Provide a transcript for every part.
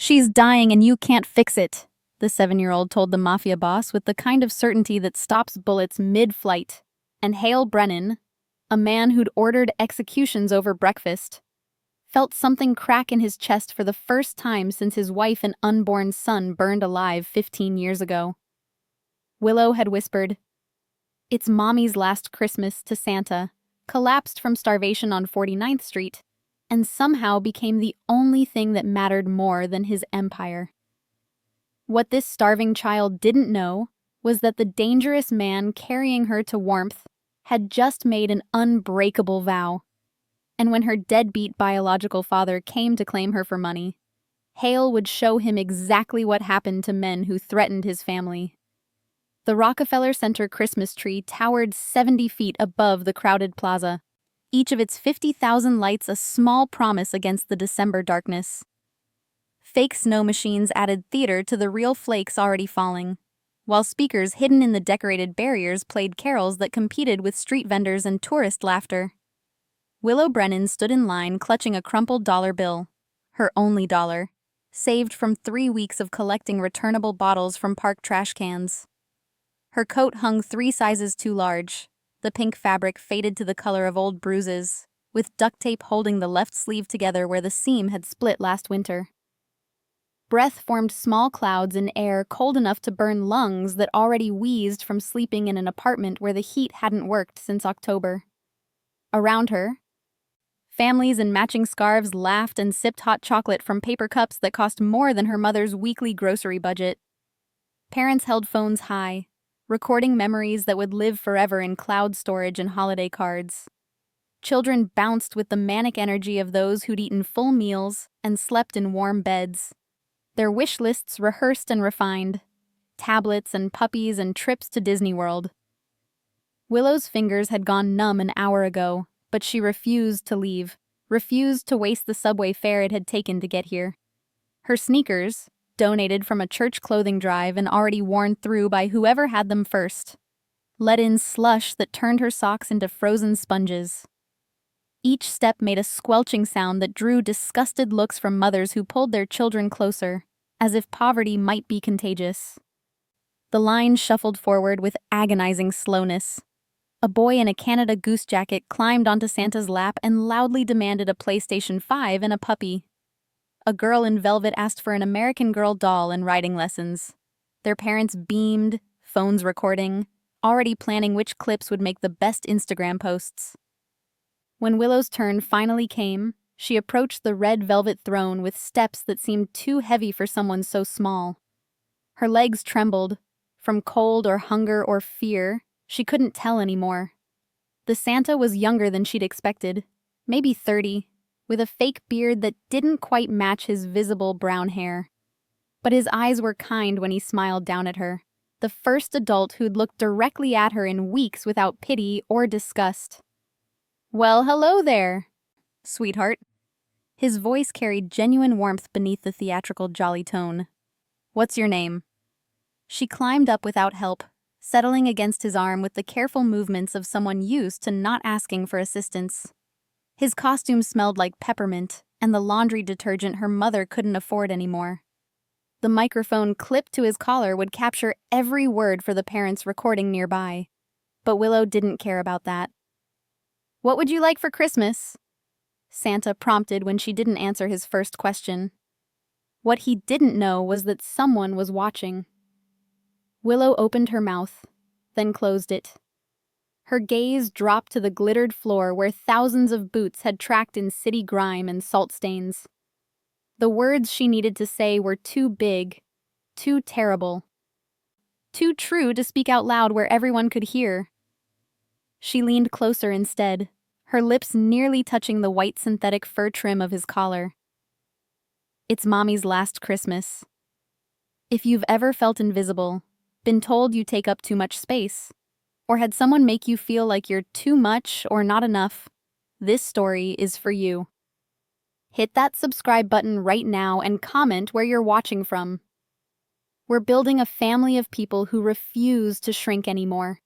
She's dying and you can't fix it, the 7-year-old told the mafia boss with the kind of certainty that stops bullets mid-flight. And Hale Brennan, a man who'd ordered executions over breakfast, felt something crack in his chest for the first time since his wife and unborn son burned alive 15 years ago. Willow had whispered, "It's Mommy's last Christmas," to Santa, collapsed from starvation on 49th Street, and somehow became the only thing that mattered more than his empire. What this starving child didn't know was that the dangerous man carrying her to warmth had just made an unbreakable vow. And when her deadbeat biological father came to claim her for money, Hale would show him exactly what happened to men who threatened his family. The Rockefeller Center Christmas tree towered 70 feet above the crowded plaza, each of its 50,000 lights a small promise against the December darkness. Fake snow machines added theater to the real flakes already falling, while speakers hidden in the decorated barriers played carols that competed with street vendors and tourist laughter. Willow Brennan stood in line clutching a crumpled dollar bill, her only dollar, saved from 3 weeks of collecting returnable bottles from park trash cans. Her coat hung 3 sizes too large, the pink fabric faded to the color of old bruises, with duct tape holding the left sleeve together where the seam had split last winter. Breath formed small clouds in air cold enough to burn lungs that already wheezed from sleeping in an apartment where the heat hadn't worked since October. Around her, families in matching scarves laughed and sipped hot chocolate from paper cups that cost more than her mother's weekly grocery budget. Parents held phones high, recording memories that would live forever in cloud storage and holiday cards. Children bounced with the manic energy of those who'd eaten full meals and slept in warm beds. Their wish lists rehearsed and refined, tablets and puppies and trips to Disney World. Willow's fingers had gone numb an hour ago, but she refused to leave, refused to waste the subway fare it had taken to get here. Her sneakers, donated from a church clothing drive and already worn through by whoever had them first, let in slush that turned her socks into frozen sponges. Each step made a squelching sound that drew disgusted looks from mothers who pulled their children closer, as if poverty might be contagious. The line shuffled forward with agonizing slowness. A boy in a Canada Goose jacket climbed onto Santa's lap and loudly demanded a PlayStation 5 and a puppy. A girl in velvet asked for an American Girl doll and riding lessons. Their parents beamed, phones recording, already planning which clips would make the best Instagram posts. When Willow's turn finally came, she approached the red velvet throne with steps that seemed too heavy for someone so small. Her legs trembled. From cold or hunger or fear, she couldn't tell anymore. The Santa was younger than she'd expected, maybe 30, with a fake beard that didn't quite match his visible brown hair. But his eyes were kind when he smiled down at her, the first adult who'd looked directly at her in weeks without pity or disgust. "Well, hello there, sweetheart." His voice carried genuine warmth beneath the theatrical jolly tone. "What's your name?" She climbed up without help, settling against his arm with the careful movements of someone used to not asking for assistance. His costume smelled like peppermint and the laundry detergent her mother couldn't afford anymore. The microphone clipped to his collar would capture every word for the parents recording nearby. But Willow didn't care about that. "What would you like for Christmas?" Santa prompted when she didn't answer his first question. What he didn't know was that someone was watching. Willow opened her mouth, then closed it. Her gaze dropped to the glittered floor where thousands of boots had tracked in city grime and salt stains. The words she needed to say were too big, too terrible, too true to speak out loud where everyone could hear. She leaned closer instead, her lips nearly touching the white synthetic fur trim of his collar. "It's Mommy's last Christmas. If you've ever felt invisible, been told you take up too much space, or had someone make you feel like you're too much or not enough, this story is for you." Hit that subscribe button right now and comment where you're watching from. We're building a family of people who refuse to shrink anymore.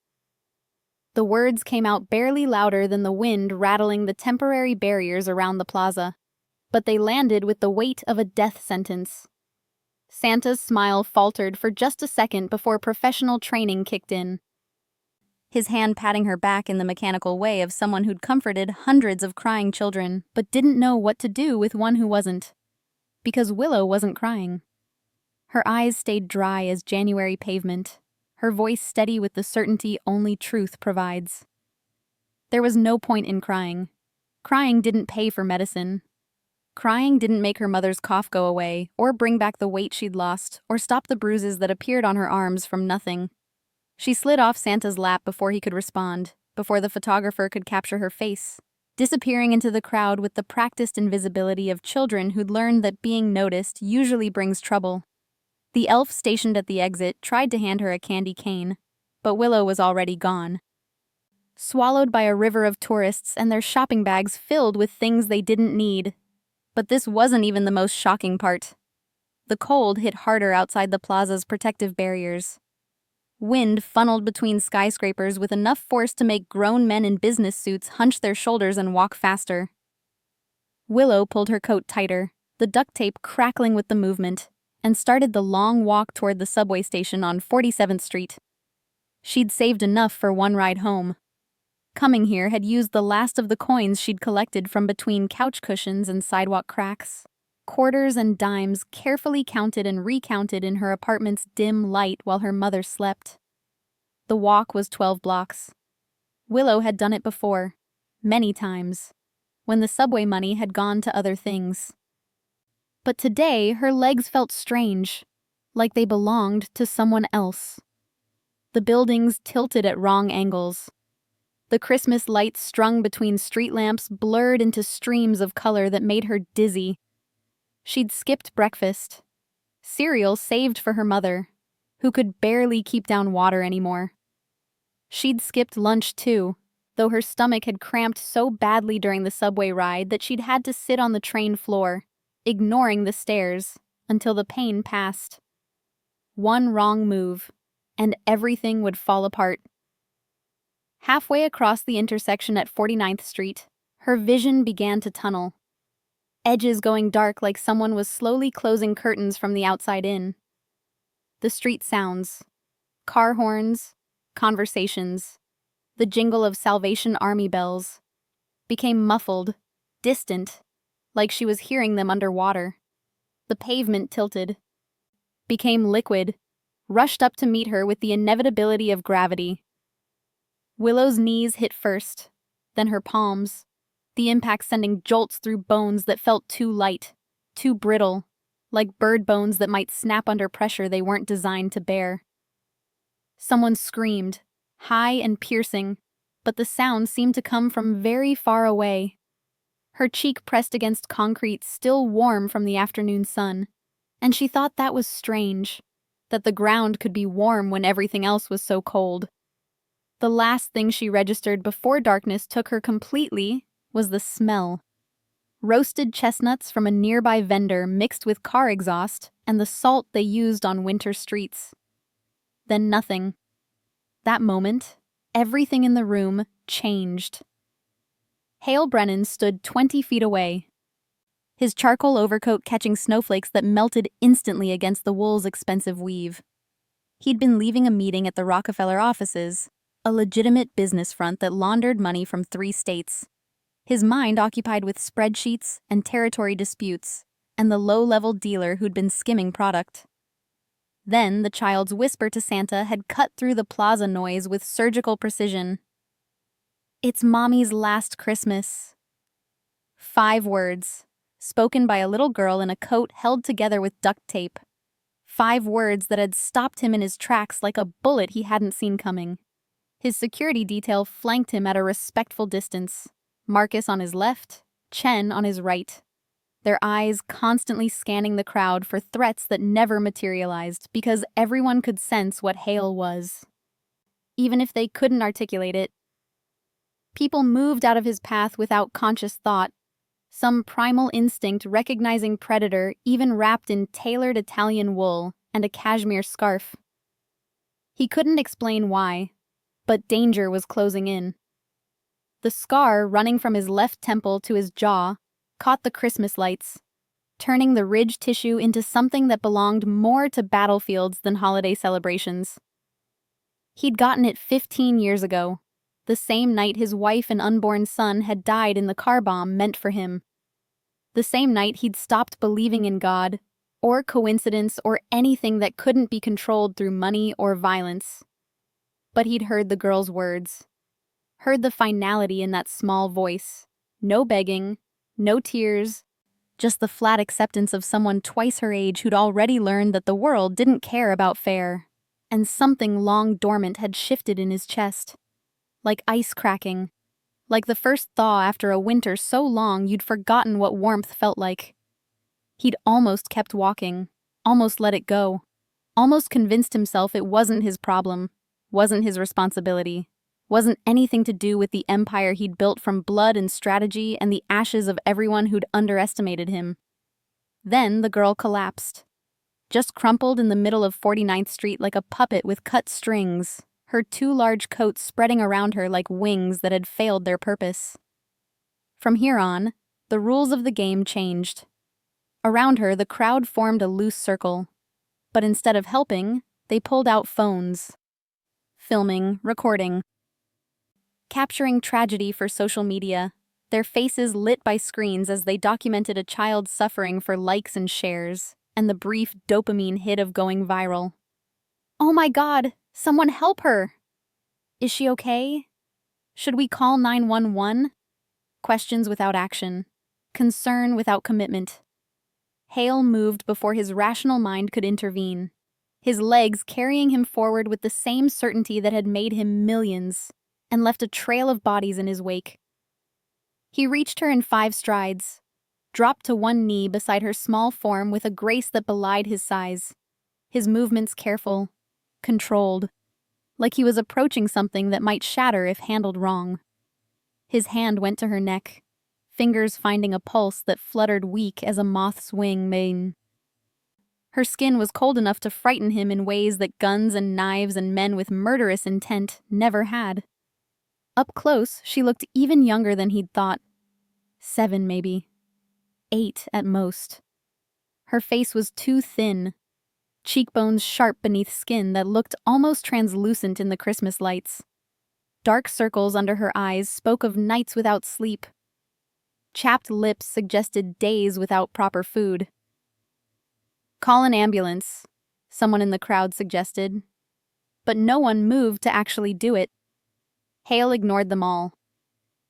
The words came out barely louder than the wind rattling the temporary barriers around the plaza, but they landed with the weight of a death sentence. Santa's smile faltered for just a second before professional training kicked in. His hand patting her back in the mechanical way of someone who'd comforted hundreds of crying children, but didn't know what to do with one who wasn't. Because Willow wasn't crying. Her eyes stayed dry as January pavement, her voice steady with the certainty only truth provides. There was no point in crying. Crying didn't pay for medicine. Crying didn't make her mother's cough go away, or bring back the weight she'd lost, or stop the bruises that appeared on her arms from nothing. She slid off Santa's lap before he could respond, before the photographer could capture her face, disappearing into the crowd with the practiced invisibility of children who'd learned that being noticed usually brings trouble. The elf stationed at the exit tried to hand her a candy cane, but Willow was already gone. Swallowed by a river of tourists and their shopping bags filled with things they didn't need. But this wasn't even the most shocking part. The cold hit harder outside the plaza's protective barriers. Wind funneled between skyscrapers with enough force to make grown men in business suits hunch their shoulders and walk faster. Willow pulled her coat tighter, the duct tape crackling with the movement, and started the long walk toward the subway station on 47th Street. She'd saved enough for one ride home. Coming here had used the last of the coins she'd collected from between couch cushions and sidewalk cracks. Quarters and dimes carefully counted and recounted in her apartment's dim light while her mother slept. The walk was 12 blocks. Willow had done it before, many times, when the subway money had gone to other things. But today her legs felt strange, like they belonged to someone else. The buildings tilted at wrong angles. The Christmas lights strung between street lamps blurred into streams of color that made her dizzy. She'd skipped breakfast. Cereal saved for her mother, who could barely keep down water anymore. She'd skipped lunch too, though her stomach had cramped so badly during the subway ride that she'd had to sit on the train floor, ignoring the stairs, until the pain passed. One wrong move, and everything would fall apart. Halfway across the intersection at 49th Street, her vision began to tunnel. Edges going dark like someone was slowly closing curtains from the outside in. The street sounds, car horns, conversations, the jingle of Salvation Army bells, became muffled, distant, like she was hearing them underwater. The pavement tilted, became liquid, rushed up to meet her with the inevitability of gravity. Willow's knees hit first, then her palms, the impact sending jolts through bones that felt too light, too brittle, like bird bones that might snap under pressure they weren't designed to bear. Someone screamed, high and piercing, but the sound seemed to come from very far away. Her cheek pressed against concrete still warm from the afternoon sun, and she thought that was strange, that the ground could be warm when everything else was so cold. The last thing she registered before darkness took her completely was the smell. Roasted chestnuts from a nearby vendor mixed with car exhaust and the salt they used on winter streets. Then nothing. That moment, everything in the room changed. Hale Brennan stood 20 feet away, his charcoal overcoat catching snowflakes that melted instantly against the wool's expensive weave. He'd been leaving a meeting at the Rockefeller offices, a legitimate business front that laundered money from 3 states. His mind occupied with spreadsheets and territory disputes, and the low-level dealer who'd been skimming product. Then the child's whisper to Santa had cut through the plaza noise with surgical precision. "It's Mommy's last Christmas." 5 words, spoken by a little girl in a coat held together with duct tape. 5 words that had stopped him in his tracks like a bullet he hadn't seen coming. His security detail flanked him at a respectful distance. Marcus on his left, Chen on his right. Their eyes constantly scanning the crowd for threats that never materialized because everyone could sense what Hale was. Even if they couldn't articulate it. People moved out of his path without conscious thought, some primal instinct recognizing predator even wrapped in tailored Italian wool and a cashmere scarf. He couldn't explain why, but danger was closing in. The scar running from his left temple to his jaw caught the Christmas lights, turning the ridge tissue into something that belonged more to battlefields than holiday celebrations. He'd gotten it 15 years ago, the same night his wife and unborn son had died in the car bomb meant for him. The same night he'd stopped believing in God, or coincidence, or anything that couldn't be controlled through money or violence. But he'd heard the girl's words, heard the finality in that small voice. No begging, no tears, just the flat acceptance of someone twice her age who'd already learned that the world didn't care about fair. And something long dormant had shifted in his chest. Like ice cracking. Like the first thaw after a winter so long you'd forgotten what warmth felt like. He'd almost kept walking, almost let it go, almost convinced himself it wasn't his problem, wasn't his responsibility, wasn't anything to do with the empire he'd built from blood and strategy and the ashes of everyone who'd underestimated him. Then the girl collapsed. Just crumpled in the middle of 49th Street like a puppet with cut strings, her two large coats spreading around her like wings that had failed their purpose. From here on, the rules of the game changed. Around her, the crowd formed a loose circle. But instead of helping, they pulled out phones. Filming, recording. Capturing tragedy for social media, their faces lit by screens as they documented a child's suffering for likes and shares, and the brief dopamine hit of going viral. Oh my God, someone help her! Is she okay? Should we call 911? Questions without action. Concern without commitment. Hale moved before his rational mind could intervene, his legs carrying him forward with the same certainty that had made him millions, and left a trail of bodies in his wake. He reached her in 5 strides, dropped to one knee beside her small form with a grace that belied his size, his movements careful, controlled, like he was approaching something that might shatter if handled wrong. His hand went to her neck, fingers finding a pulse that fluttered weak as a moth's wing mane. Her skin was cold enough to frighten him in ways that guns and knives and men with murderous intent never had. Up close, she looked even younger than he'd thought. 7, maybe. 8 at most. Her face was too thin, cheekbones sharp beneath skin that looked almost translucent in the Christmas lights. Dark circles under her eyes spoke of nights without sleep. Chapped lips suggested days without proper food. Call an ambulance, someone in the crowd suggested. But no one moved to actually do it. Hale ignored them all.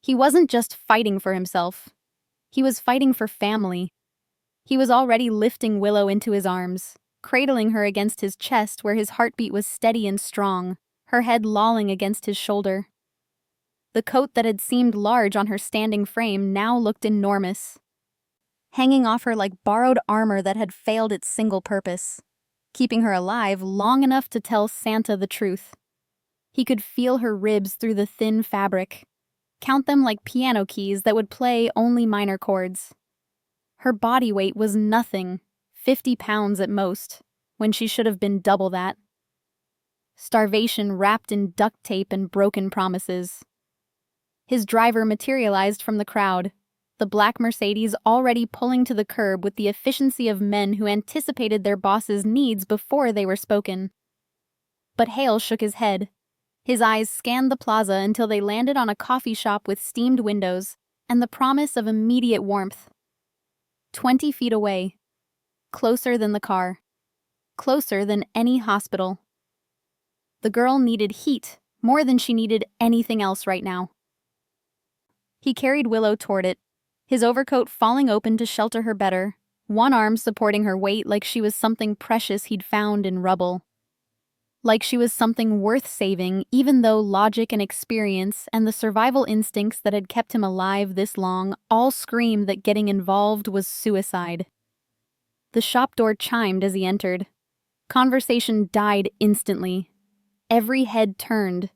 He wasn't just fighting for himself. He was fighting for family. He was already lifting Willow into his arms, cradling her against his chest where his heartbeat was steady and strong, her head lolling against his shoulder. The coat that had seemed large on her standing frame now looked enormous, hanging off her like borrowed armor that had failed its single purpose, keeping her alive long enough to tell Santa the truth. He could feel her ribs through the thin fabric, count them like piano keys that would play only minor chords. Her body weight was nothing, 50 pounds at most, when she should have been double that. Starvation wrapped in duct tape and broken promises. His driver materialized from the crowd, the black Mercedes already pulling to the curb with the efficiency of men who anticipated their boss's needs before they were spoken. But Hale shook his head. His eyes scanned the plaza until they landed on a coffee shop with steamed windows and the promise of immediate warmth. 20 feet away. Closer than the car. Closer than any hospital. The girl needed heat more than she needed anything else right now. He carried Willow toward it, his overcoat falling open to shelter her better, one arm supporting her weight like she was something precious he'd found in rubble. Like she was something worth saving, even though logic and experience and the survival instincts that had kept him alive this long all screamed that getting involved was suicide. The shop door chimed as he entered. Conversation died instantly. Every head turned.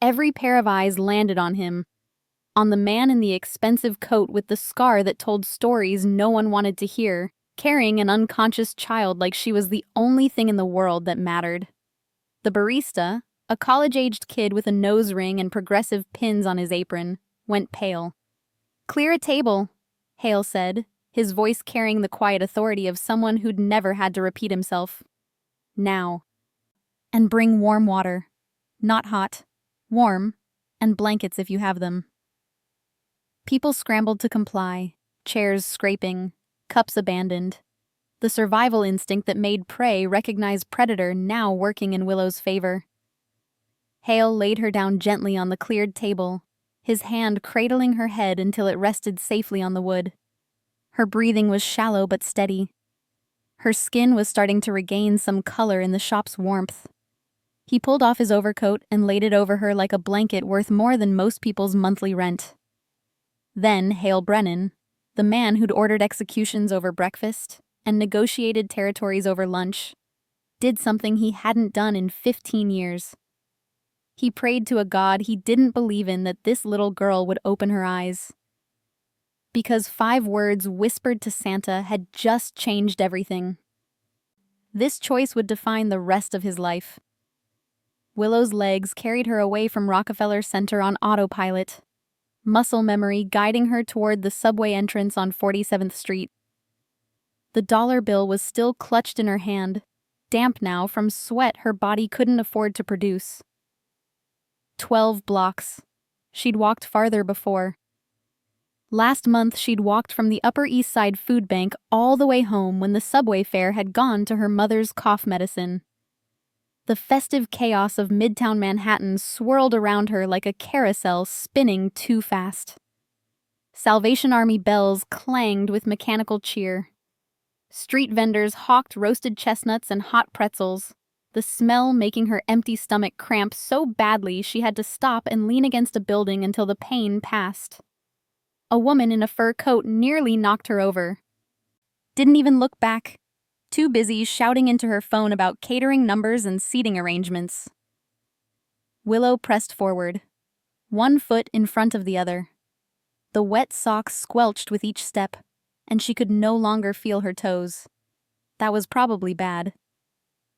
Every pair of eyes landed on him. On the man in the expensive coat with the scar that told stories no one wanted to hear, carrying an unconscious child like she was the only thing in the world that mattered. The barista, a college-aged kid with a nose ring and progressive pins on his apron, went pale. "Clear a table," Hale said, his voice carrying the quiet authority of someone who'd never had to repeat himself. Now. And bring warm water. Not hot. Warm. And blankets if you have them. People scrambled to comply, chairs scraping, cups abandoned. The survival instinct that made prey recognize predator now working in Willow's favor. Hale laid her down gently on the cleared table, his hand cradling her head until it rested safely on the wood. Her breathing was shallow but steady. Her skin was starting to regain some color in the shop's warmth. He pulled off his overcoat and laid it over her like a blanket worth more than most people's monthly rent. Then Hale Brennan, the man who'd ordered executions over breakfast and negotiated territories over lunch, did something he hadn't done in 15 years. He prayed to a god he didn't believe in that this little girl would open her eyes. Because 5 words whispered to Santa had just changed everything. This choice would define the rest of his life. Willow's legs carried her away from Rockefeller Center on autopilot, muscle memory guiding her toward the subway entrance on 47th Street. The dollar bill was still clutched in her hand, damp now from sweat her body couldn't afford to produce. 12 blocks. She'd walked farther before. Last month she'd walked from the Upper East Side food bank all the way home when the subway fare had gone to her mother's cough medicine. The festive chaos of Midtown Manhattan swirled around her like a carousel spinning too fast. Salvation Army bells clanged with mechanical cheer. Street vendors hawked roasted chestnuts and hot pretzels, the smell making her empty stomach cramp so badly she had to stop and lean against a building until the pain passed. A woman in a fur coat nearly knocked her over. Didn't even look back. Too busy shouting into her phone about catering numbers and seating arrangements. Willow pressed forward, one foot in front of the other. The wet socks squelched with each step, and she could no longer feel her toes. That was probably bad.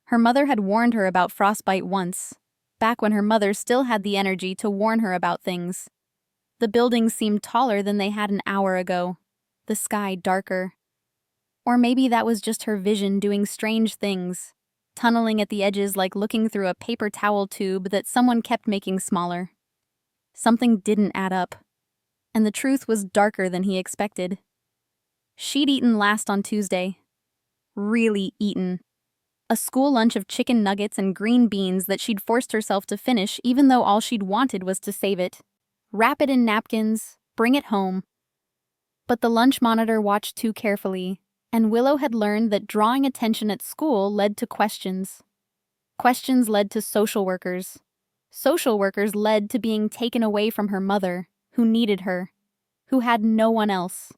Her mother had warned her about frostbite once, back when her mother still had the energy to warn her about things. The buildings seemed taller than they had an hour ago, the sky darker. Or maybe that was just her vision doing strange things, tunneling at the edges like looking through a paper towel tube that someone kept making smaller. Something didn't add up, and the truth was darker than he expected. She'd eaten last on Tuesday. Really eaten. A school lunch of chicken nuggets and green beans that she'd forced herself to finish even though all she'd wanted was to save it. Wrap it in napkins, bring it home. But the lunch monitor watched too carefully, and Willow had learned that drawing attention at school led to questions. Questions led to social workers. Social workers led to being taken away from her mother, who needed her, who had no one else.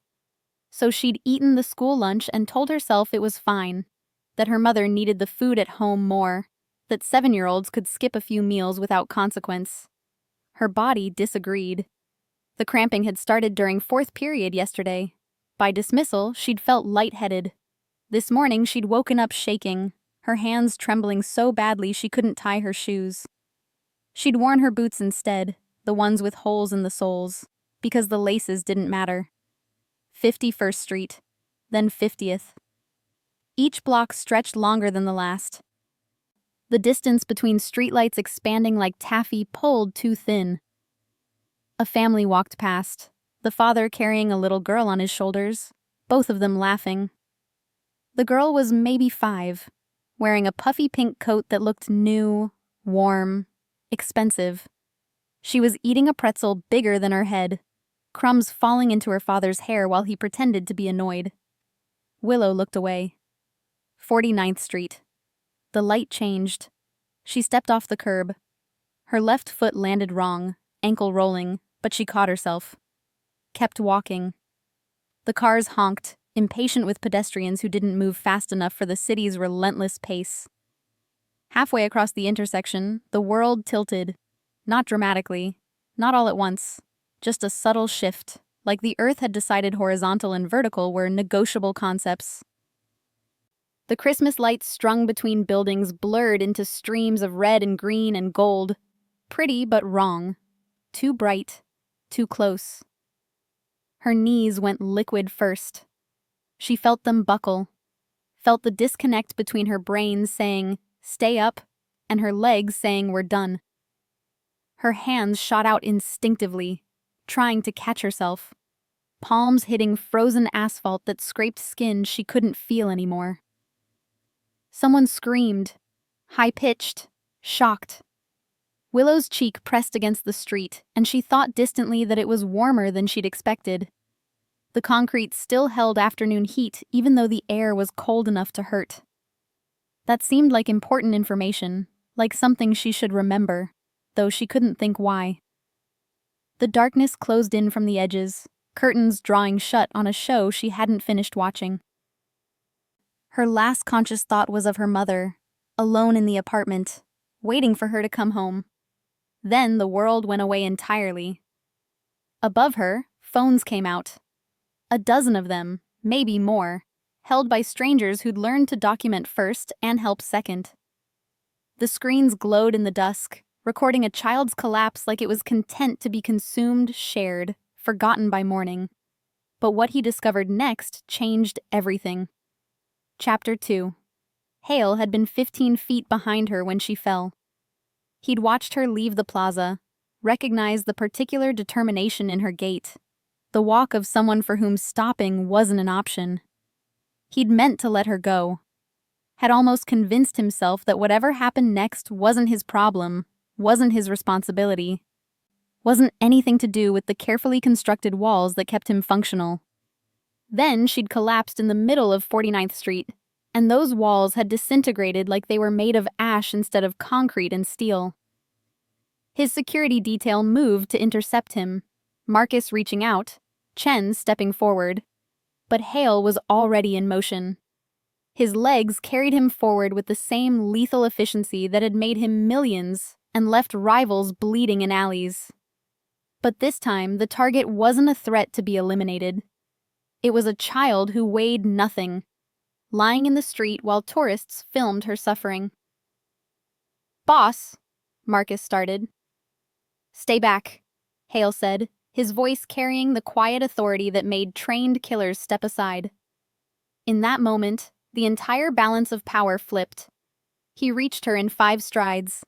So she'd eaten the school lunch and told herself it was fine, that her mother needed the food at home more, that 7-year-olds could skip a few meals without consequence. Her body disagreed. The cramping had started during 4th period yesterday. By dismissal, she'd felt lightheaded. This morning, she'd woken up shaking, her hands trembling so badly she couldn't tie her shoes. She'd worn her boots instead, the ones with holes in the soles, because the laces didn't matter. 51st Street, then 50th. Each block stretched longer than the last. The distance between streetlights expanding like taffy pulled too thin. A family walked past, the father carrying a little girl on his shoulders, both of them laughing. The girl was maybe 5, wearing a puffy pink coat that looked new, warm, expensive. She was eating a pretzel bigger than her head, crumbs falling into her father's hair while he pretended to be annoyed. Willow looked away. 49th Street. The light changed. She stepped off the curb. Her left foot landed wrong, ankle rolling, but she caught herself. Kept walking. The cars honked, impatient with pedestrians who didn't move fast enough for the city's relentless pace. Halfway across the intersection, the world tilted. Not dramatically, not all at once, just a subtle shift, like the earth had decided horizontal and vertical were negotiable concepts. The Christmas lights strung between buildings blurred into streams of red and green and gold. Pretty but wrong. Too bright. Too close. Her knees went liquid first. She felt them buckle, felt the disconnect between her brain saying, "Stay up," and her legs saying, "We're done." Her hands shot out instinctively, trying to catch herself, palms hitting frozen asphalt that scraped skin she couldn't feel anymore. Someone screamed, high-pitched, shocked. Willow's cheek pressed against the street, and she thought distantly that it was warmer than she'd expected. The concrete still held afternoon heat, even though the air was cold enough to hurt. That seemed like important information, like something she should remember, though she couldn't think why. The darkness closed in from the edges, curtains drawing shut on a show she hadn't finished watching. Her last conscious thought was of her mother, alone in the apartment, waiting for her to come home. Then the world went away entirely. Above her, phones came out. A dozen of them, maybe more, held by strangers who'd learned to document first and help second. The screens glowed in the dusk, recording a child's collapse like it was content to be consumed, shared, forgotten by morning. But what he discovered next changed everything. Chapter 2. Hale had been 15 feet behind her when she fell. He'd watched her leave the plaza, recognized the particular determination in her gait, the walk of someone for whom stopping wasn't an option. He'd meant to let her go, had almost convinced himself that whatever happened next wasn't his problem, wasn't his responsibility, wasn't anything to do with the carefully constructed walls that kept him functional. Then she'd collapsed in the middle of 49th Street, and those walls had disintegrated like they were made of ash instead of concrete and steel. His security detail moved to intercept him, Marcus reaching out, Chen stepping forward, but Hale was already in motion. His legs carried him forward with the same lethal efficiency that had made him millions and left rivals bleeding in alleys. But this time, the target wasn't a threat to be eliminated. It was a child who weighed nothing, lying in the street while tourists filmed her suffering. "Boss," Marcus started. "Stay back," Hale said, his voice carrying the quiet authority that made trained killers step aside. In that moment, the entire balance of power flipped. He reached her in 5 strides.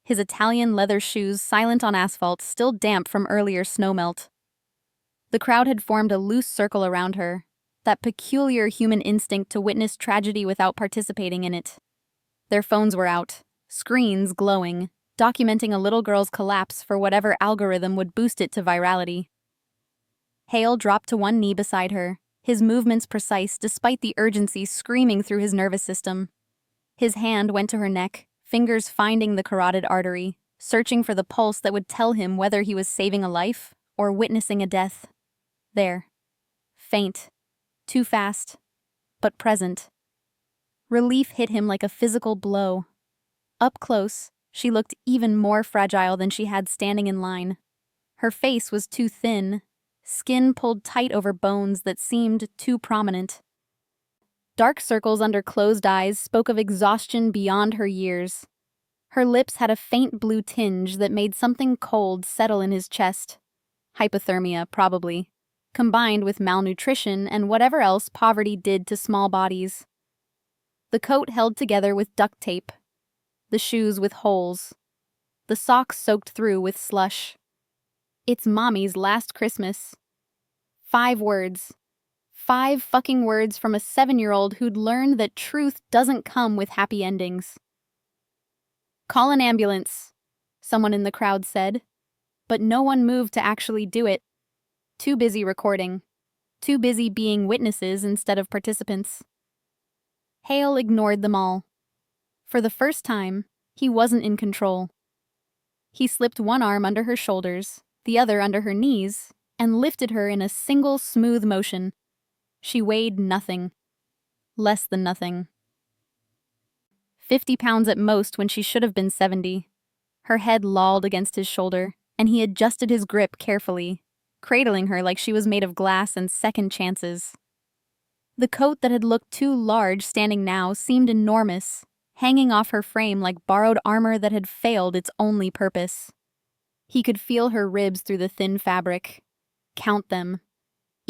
His Italian leather shoes silent on asphalt, still damp from earlier snowmelt. The crowd had formed a loose circle around her, that peculiar human instinct to witness tragedy without participating in it. Their phones were out, screens glowing, documenting a little girl's collapse for whatever algorithm would boost it to virality. Hale dropped to one knee beside her, his movements precise despite the urgency screaming through his nervous system. His hand went to her neck, fingers finding the carotid artery, searching for the pulse that would tell him whether he was saving a life or witnessing a death. There. Faint. Too fast. But present. Relief hit him like a physical blow. Up close, she looked even more fragile than she had standing in line. Her face was too thin, skin pulled tight over bones that seemed too prominent. Dark circles under closed eyes spoke of exhaustion beyond her years. Her lips had a faint blue tinge that made something cold settle in his chest. Hypothermia, probably, combined with malnutrition and whatever else poverty did to small bodies. The coat held together with duct tape, the shoes with holes, the socks soaked through with slush. It's Mommy's last Christmas. 5 words. 5 fucking words from a 7-year-old who'd learned that truth doesn't come with happy endings. "Call an ambulance," someone in the crowd said, but no one moved to actually do it. Too busy recording. Too busy being witnesses instead of participants. Hale ignored them all. For the first time, he wasn't in control. He slipped one arm under her shoulders, the other under her knees, and lifted her in a single smooth motion. She weighed nothing. Less than nothing. 50 pounds at most when she should have been 70. Her head lolled against his shoulder, and he adjusted his grip carefully, cradling her like she was made of glass and second chances. The coat that had looked too large standing now seemed enormous, hanging off her frame like borrowed armor that had failed its only purpose. He could feel her ribs through the thin fabric. Count them.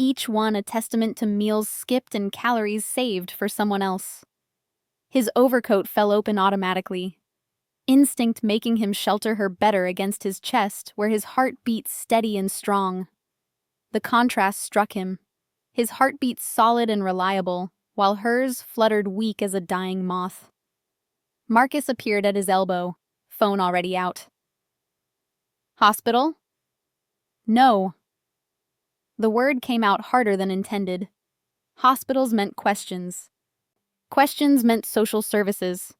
each one a testament to meals skipped and calories saved for someone else. His overcoat fell open automatically, instinct making him shelter her better against his chest where his heart beat steady and strong. The contrast struck him, his heartbeat solid and reliable, while hers fluttered weak as a dying moth. Marcus appeared at his elbow, phone already out. Hospital? No. The word came out harder than intended. Hospitals meant questions. Questions meant social services.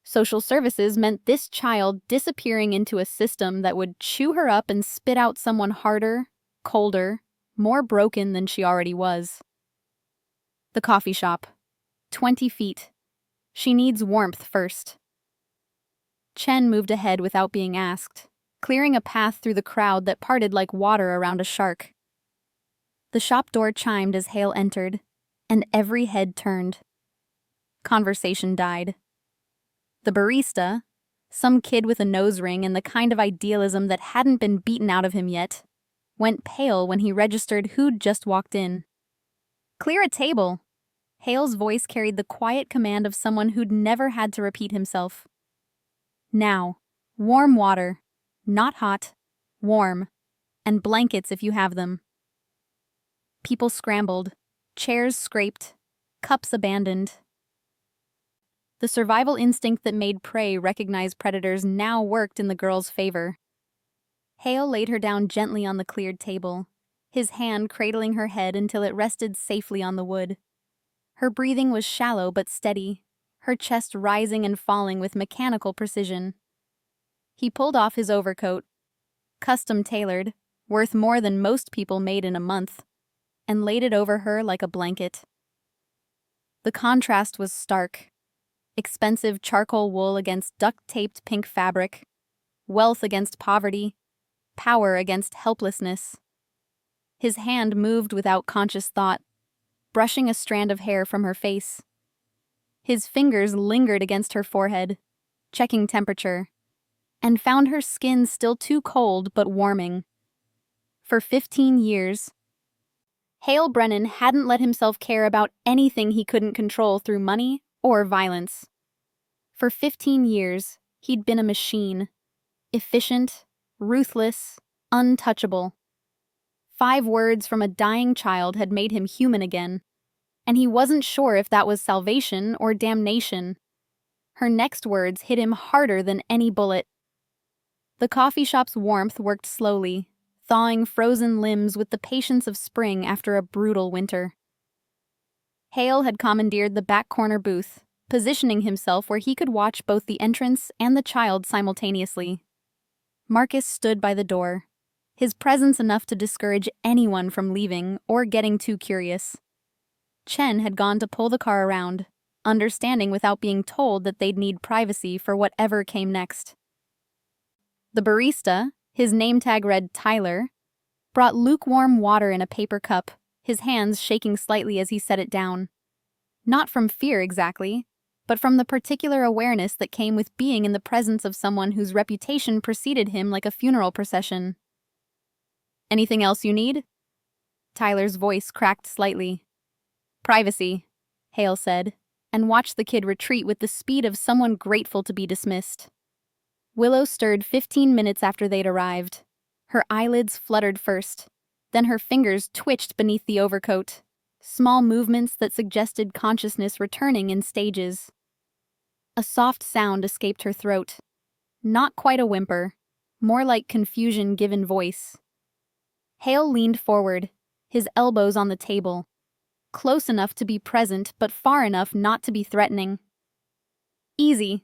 Social services meant this child disappearing into a system that would chew her up and spit out someone harder, colder, more broken than she already was. The coffee shop. 20 feet. She needs warmth first. Chen moved ahead without being asked, clearing a path through the crowd that parted like water around a shark. The shop door chimed as Hale entered, and every head turned. Conversation died. The barista, some kid with a nose ring and the kind of idealism that hadn't been beaten out of him yet, went pale when he registered who'd just walked in. Clear a table. Hale's voice carried the quiet command of someone who'd never had to repeat himself. Now, warm water, not hot, warm, and blankets if you have them. People scrambled, chairs scraped, cups abandoned. The survival instinct that made prey recognize predators now worked in the girl's favor. Hale laid her down gently on the cleared table, his hand cradling her head until it rested safely on the wood. Her breathing was shallow but steady, her chest rising and falling with mechanical precision. He pulled off his overcoat, custom-tailored, worth more than most people made in a month, and laid it over her like a blanket. The contrast was stark. Expensive charcoal wool against duct-taped pink fabric, wealth against poverty, power against helplessness. His hand moved without conscious thought, brushing a strand of hair from her face. His fingers lingered against her forehead, checking temperature, and found her skin still too cold but warming. For 15 years, Hale Brennan hadn't let himself care about anything he couldn't control through money or violence. For 15 years, he'd been a machine, efficient, ruthless, untouchable. 5 words from a dying child had made him human again, and he wasn't sure if that was salvation or damnation. Her next words hit him harder than any bullet. The coffee shop's warmth worked slowly, thawing frozen limbs with the patience of spring after a brutal winter. Hale had commandeered the back corner booth, positioning himself where he could watch both the entrance and the child simultaneously. Marcus stood by the door, his presence enough to discourage anyone from leaving or getting too curious. Chen had gone to pull the car around, understanding without being told that they'd need privacy for whatever came next. The barista, his name tag read Tyler, brought lukewarm water in a paper cup, his hands shaking slightly as he set it down. Not from fear exactly, but from the particular awareness that came with being in the presence of someone whose reputation preceded him like a funeral procession. "Anything else you need?" Tyler's voice cracked slightly. "Privacy," Hale said, and watched the kid retreat with the speed of someone grateful to be dismissed. Willow stirred 15 minutes after they'd arrived. Her eyelids fluttered first, then her fingers twitched beneath the overcoat, small movements that suggested consciousness returning in stages. A soft sound escaped her throat. Not quite a whimper, more like confusion given voice. Hale leaned forward, his elbows on the table, close enough to be present but far enough not to be threatening. "Easy.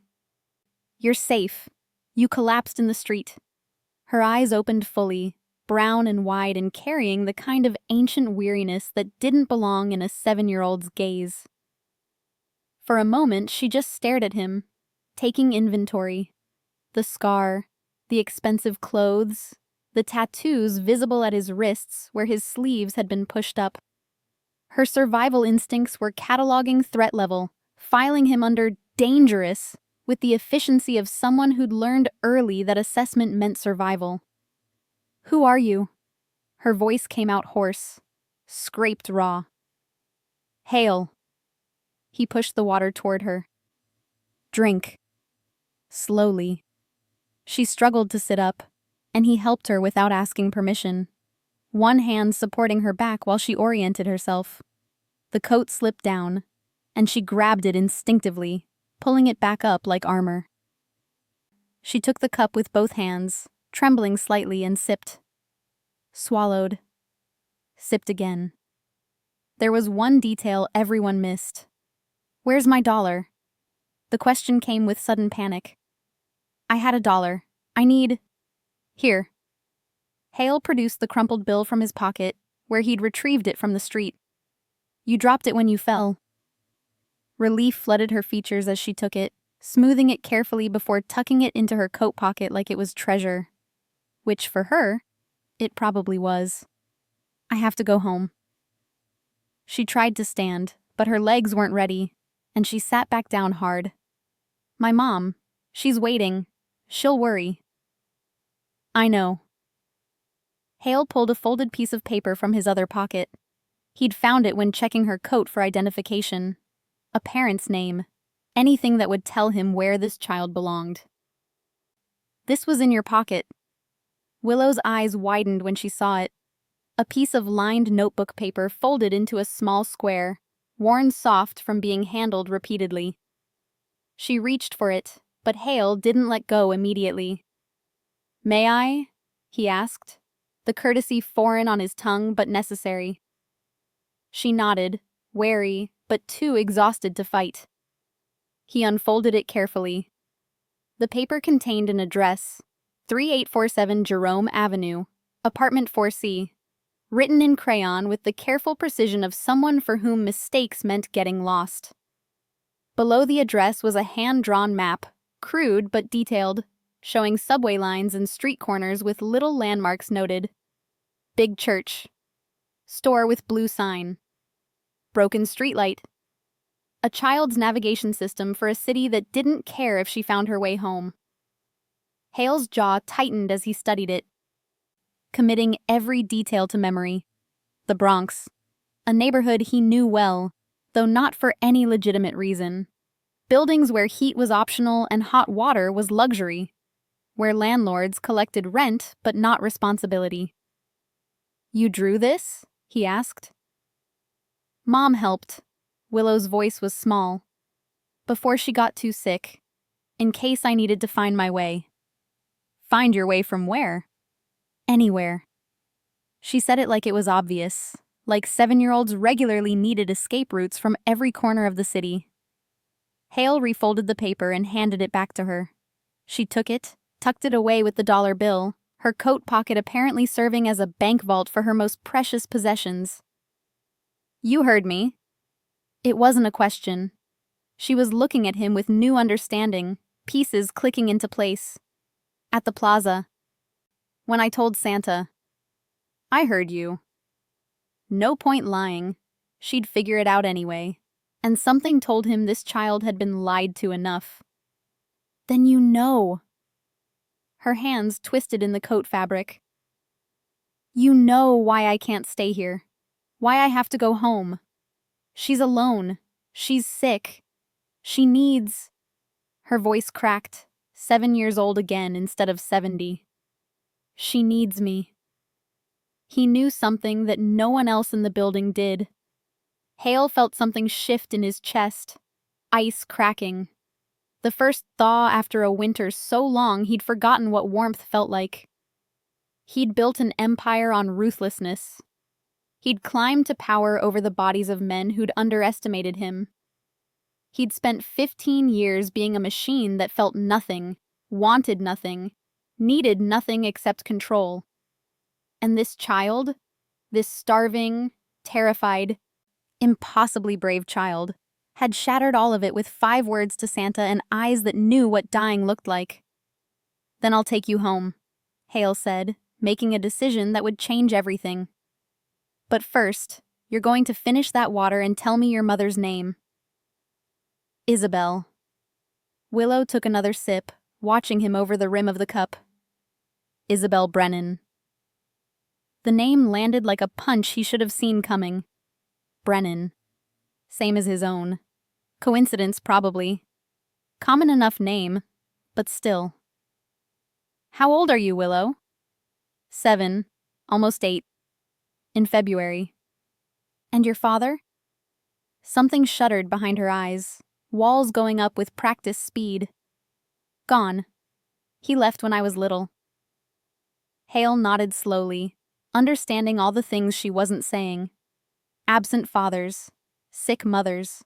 You're safe. You collapsed in the street." Her eyes opened fully, brown and wide and carrying the kind of ancient weariness that didn't belong in a 7-year-old's gaze. For a moment, she just stared at him, taking inventory. The scar, the expensive clothes, the tattoos visible at his wrists where his sleeves had been pushed up. Her survival instincts were cataloging threat level, filing him under dangerous with the efficiency of someone who'd learned early that assessment meant survival. "Who are you?" Her voice came out hoarse, scraped raw. Hale. He pushed the water toward her. Drink. Slowly. She struggled to sit up, and he helped her without asking permission, one hand supporting her back while she oriented herself. The coat slipped down, and she grabbed it instinctively, pulling it back up like armor. She took the cup with both hands, trembling slightly, and sipped. Swallowed. Sipped again. There was one detail everyone missed. Where's my dollar? The question came with sudden panic. I had $1. I need... Here. Hale produced the crumpled bill from his pocket, where he'd retrieved it from the street. You dropped it when you fell. Relief flooded her features as she took it, smoothing it carefully before tucking it into her coat pocket like it was treasure. Which, for her, it probably was. I have to go home. She tried to stand, but her legs weren't ready, and she sat back down hard. My mom. She's waiting. She'll worry. I know. Hale pulled a folded piece of paper from his other pocket. He'd found it when checking her coat for identification. A parent's name. Anything that would tell him where this child belonged. This was in your pocket. Willow's eyes widened when she saw it. A piece of lined notebook paper folded into a small square, worn soft from being handled repeatedly. She reached for it, but Hale didn't let go immediately. May I? He asked, the courtesy foreign on his tongue but necessary. She nodded, wary, but too exhausted to fight. He unfolded it carefully. The paper contained an address, 3847 Jerome Avenue, apartment 4C, written in crayon with the careful precision of someone for whom mistakes meant getting lost. Below the address was a hand-drawn map, crude but detailed, showing subway lines and street corners with little landmarks noted. Big church. Store with blue sign. Broken streetlight. A child's navigation system for a city that didn't care if she found her way home. Hale's jaw tightened as he studied it, committing every detail to memory. The Bronx. A neighborhood he knew well, though not for any legitimate reason. Buildings where heat was optional and hot water was luxury. Where landlords collected rent but not responsibility. You drew this? He asked. Mom helped. Willow's voice was small. Before she got too sick. In case I needed to find my way. Find your way from where? Anywhere. She said it like it was obvious, like 7-year-olds regularly needed escape routes from every corner of the city. Hale refolded the paper and handed it back to her. She took it, tucked it away with the dollar bill, her coat pocket apparently serving as a bank vault for her most precious possessions. You heard me. It wasn't a question. She was looking at him with new understanding, pieces clicking into place. At the plaza. When I told Santa. I heard you. No point lying. She'd figure it out anyway. And something told him this child had been lied to enough. Then you know. Her hands twisted in the coat fabric. You know why I can't stay here. Why I have to go home. She's alone. She's sick. She needs... Her voice cracked, 7 years old again instead of 70. She needs me. He knew something that no one else in the building did. Hale felt something shift in his chest, ice cracking. The first thaw after a winter so long he'd forgotten what warmth felt like. He'd built an empire on ruthlessness. He'd climbed to power over the bodies of men who'd underestimated him. He'd spent 15 years being a machine that felt nothing, wanted nothing, needed nothing except control. And this child, this starving, terrified, impossibly brave child, had shattered all of it with 5 words to Santa and eyes that knew what dying looked like. Then I'll take you home, Hale said, making a decision that would change everything. But first, you're going to finish that water and tell me your mother's name. Isabel. Willow took another sip, watching him over the rim of the cup. Isabel Brennan. The name landed like a punch he should have seen coming. Brennan. Same as his own. Coincidence, probably. Common enough name, but still. How old are you, Willow? 7, almost 8. In February. And your father? Something shuddered behind her eyes, walls going up with practice speed. Gone. He left when I was little. Hale nodded slowly, understanding all the things she wasn't saying. Absent fathers, sick mothers.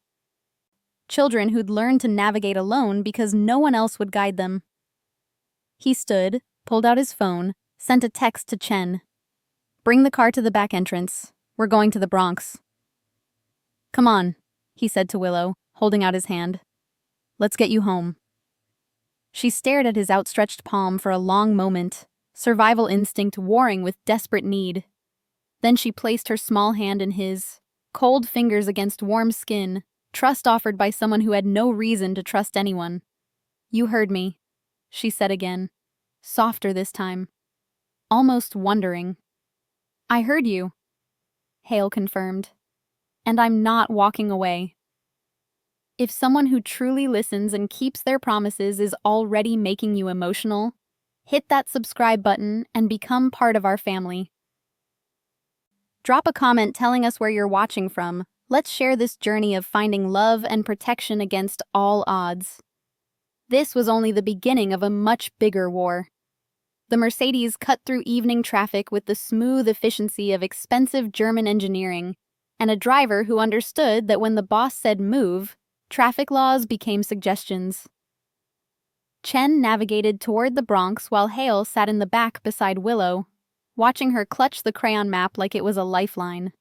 Children who'd learned to navigate alone because no one else would guide them. He stood, pulled out his phone, sent a text to Chen. Bring the car to the back entrance. We're going to the Bronx. Come on, he said to Willow, holding out his hand. Let's get you home. She stared at his outstretched palm for a long moment, survival instinct warring with desperate need. Then she placed her small hand in his, cold fingers against warm skin, trust offered by someone who had no reason to trust anyone. You heard me, she said again, softer this time, almost wondering. I heard you, Hale confirmed, and I'm not walking away. If someone who truly listens and keeps their promises is already making you emotional, hit that subscribe button and become part of our family. Drop a comment telling us where you're watching from. Let's share this journey of finding love and protection against all odds. This was only the beginning of a much bigger war. The Mercedes cut through evening traffic with the smooth efficiency of expensive German engineering, and a driver who understood that when the boss said move, traffic laws became suggestions. Chen navigated toward the Bronx while Hale sat in the back beside Willow, watching her clutch the crayon map like it was a lifeline.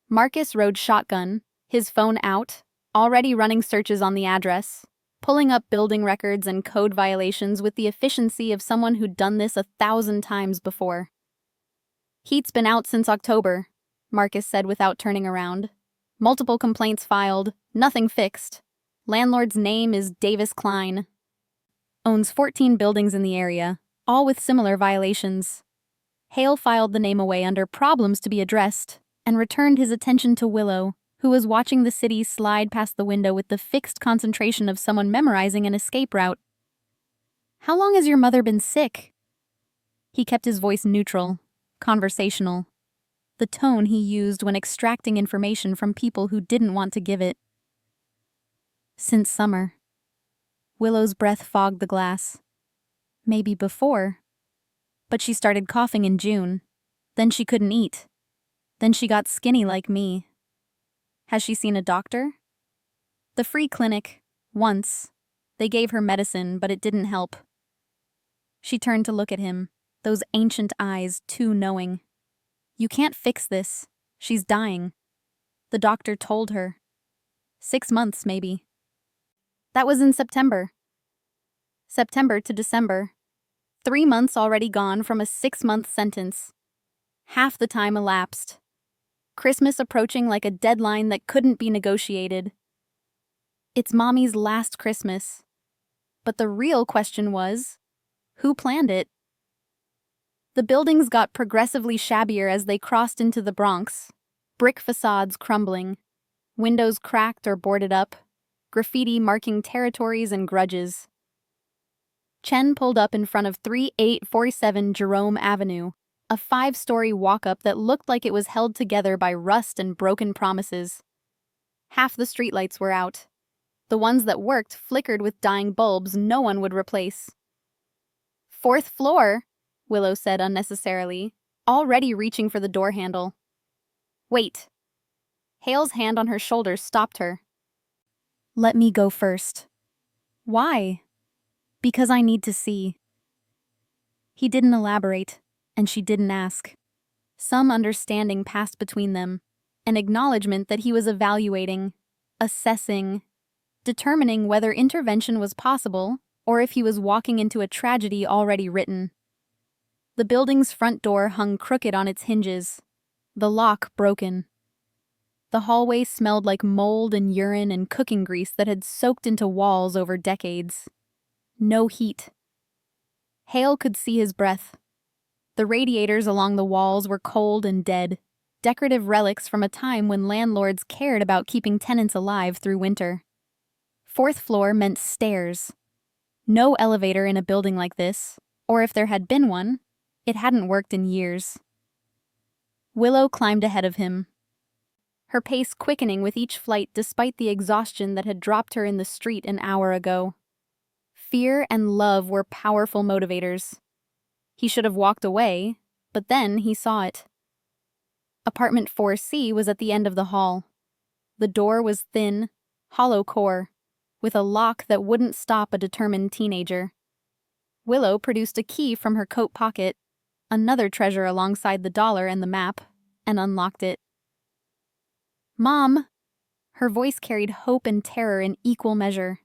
Marcus rode shotgun, his phone out, already running searches on the address, pulling up building records and code violations with the efficiency of someone who'd done this 1,000 times before. Heat's been out since October, Marcus said without turning around. Multiple complaints filed, nothing fixed. Landlord's name is Davis Klein. Owns 14 buildings in the area, all with similar violations. Hale filed the name away under problems to be addressed and returned his attention to Willow, who was watching the city slide past the window with the fixed concentration of someone memorizing an escape route. How long has your mother been sick? He kept his voice neutral, conversational, the tone he used when extracting information from people who didn't want to give it. Since summer. Willow's breath fogged the glass. Maybe before. But she started coughing in June. Then she couldn't eat. Then she got skinny like me. Has she seen a doctor? The free clinic, once. They gave her medicine, but it didn't help. She turned to look at him, those ancient eyes too knowing. You can't fix this. She's dying. The doctor told her. 6 months, maybe. That was in September. September to December. 3 months already gone from a 6-month sentence. Half the time elapsed. Christmas approaching like a deadline that couldn't be negotiated. It's Mommy's last Christmas. But the real question was, who planned it? The buildings got progressively shabbier as they crossed into the Bronx, brick facades crumbling, windows cracked or boarded up, graffiti marking territories and grudges. Chen pulled up in front of 3847 Jerome Avenue, a 5-story walk-up that looked like it was held together by rust and broken promises. Half the streetlights were out. The ones that worked flickered with dying bulbs no one would replace. 4th floor, Willow said unnecessarily, already reaching for the door handle. Wait. Hale's hand on her shoulder stopped her. Let me go first. Why? Because I need to see. He didn't elaborate, and she didn't ask. Some understanding passed between them, an acknowledgement that he was evaluating, assessing, determining whether intervention was possible or if he was walking into a tragedy already written. The building's front door hung crooked on its hinges, the lock broken. The hallway smelled like mold and urine and cooking grease that had soaked into walls over decades. No heat. Hale could see his breath. The radiators along the walls were cold and dead, decorative relics from a time when landlords cared about keeping tenants alive through winter. Fourth floor meant stairs. No elevator in a building like this, or if there had been one, it hadn't worked in years. Willow climbed ahead of him, her pace quickening with each flight despite the exhaustion that had dropped her in the street an hour ago. Fear and love were powerful motivators. He should have walked away, but then he saw it. Apartment 4C was at the end of the hall. The door was thin, hollow core, with a lock that wouldn't stop a determined teenager. Willow produced a key from her coat pocket, another treasure alongside the dollar and the map, and unlocked it. "Mom!" Her voice carried hope and terror in equal measure.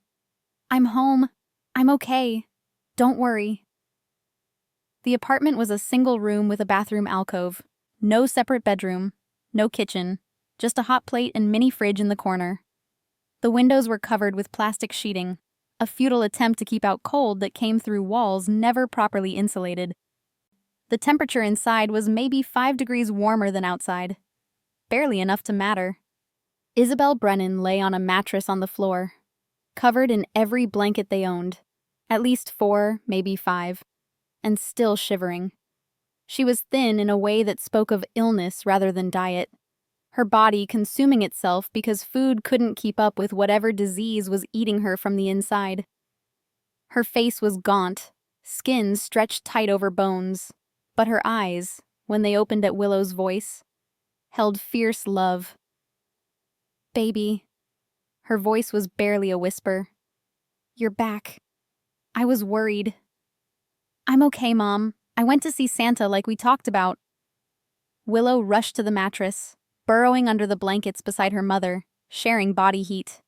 "I'm home. I'm okay. Don't worry." The apartment was a single room with a bathroom alcove. No separate bedroom, no kitchen, just a hot plate and mini fridge in the corner. The windows were covered with plastic sheeting, a futile attempt to keep out cold that came through walls never properly insulated. The temperature inside was maybe 5 degrees warmer than outside. Barely enough to matter. Isabel Brennan lay on a mattress on the floor, covered in every blanket they owned, at least 4, maybe 5, and still shivering. She was thin in a way that spoke of illness rather than diet, her body consuming itself because food couldn't keep up with whatever disease was eating her from the inside. Her face was gaunt, skin stretched tight over bones, but her eyes, when they opened at Willow's voice, held fierce love. "Baby." Her voice was barely a whisper. "You're back. I was worried." "I'm okay, Mom. I went to see Santa like we talked about." Willow rushed to the mattress, burrowing under the blankets beside her mother, sharing body heat.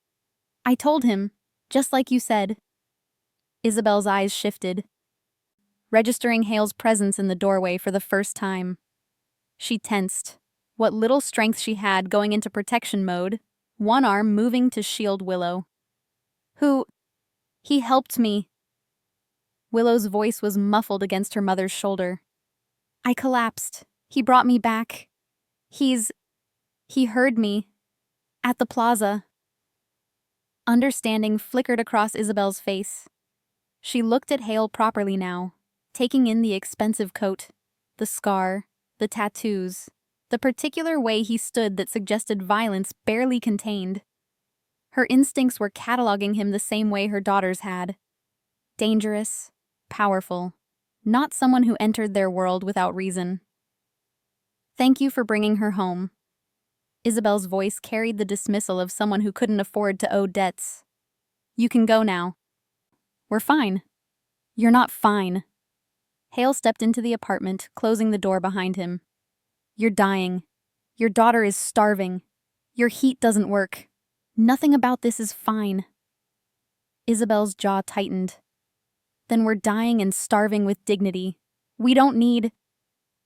"I told him, just like you said." Isabel's eyes shifted, registering Hale's presence in the doorway for the first time. She tensed, what little strength she had going into protection mode, one arm moving to shield Willow. He helped me." Willow's voice was muffled against her mother's shoulder. "I collapsed. He brought me back. He heard me. At the plaza." Understanding flickered across Isabel's face. She looked at Hale properly now, taking in the expensive coat, the scar, the tattoos, the particular way he stood that suggested violence barely contained. Her instincts were cataloging him the same way her daughters had. Dangerous, powerful, not someone who entered their world without reason. "Thank you for bringing her home." Isabel's voice carried the dismissal of someone who couldn't afford to owe debts. "You can go now." "We're fine." "You're not fine." Hale stepped into the apartment, closing the door behind him. "You're dying. Your daughter is starving. Your heat doesn't work. Nothing about this is fine." Isabel's jaw tightened. "Then we're dying and starving with dignity. We don't need—"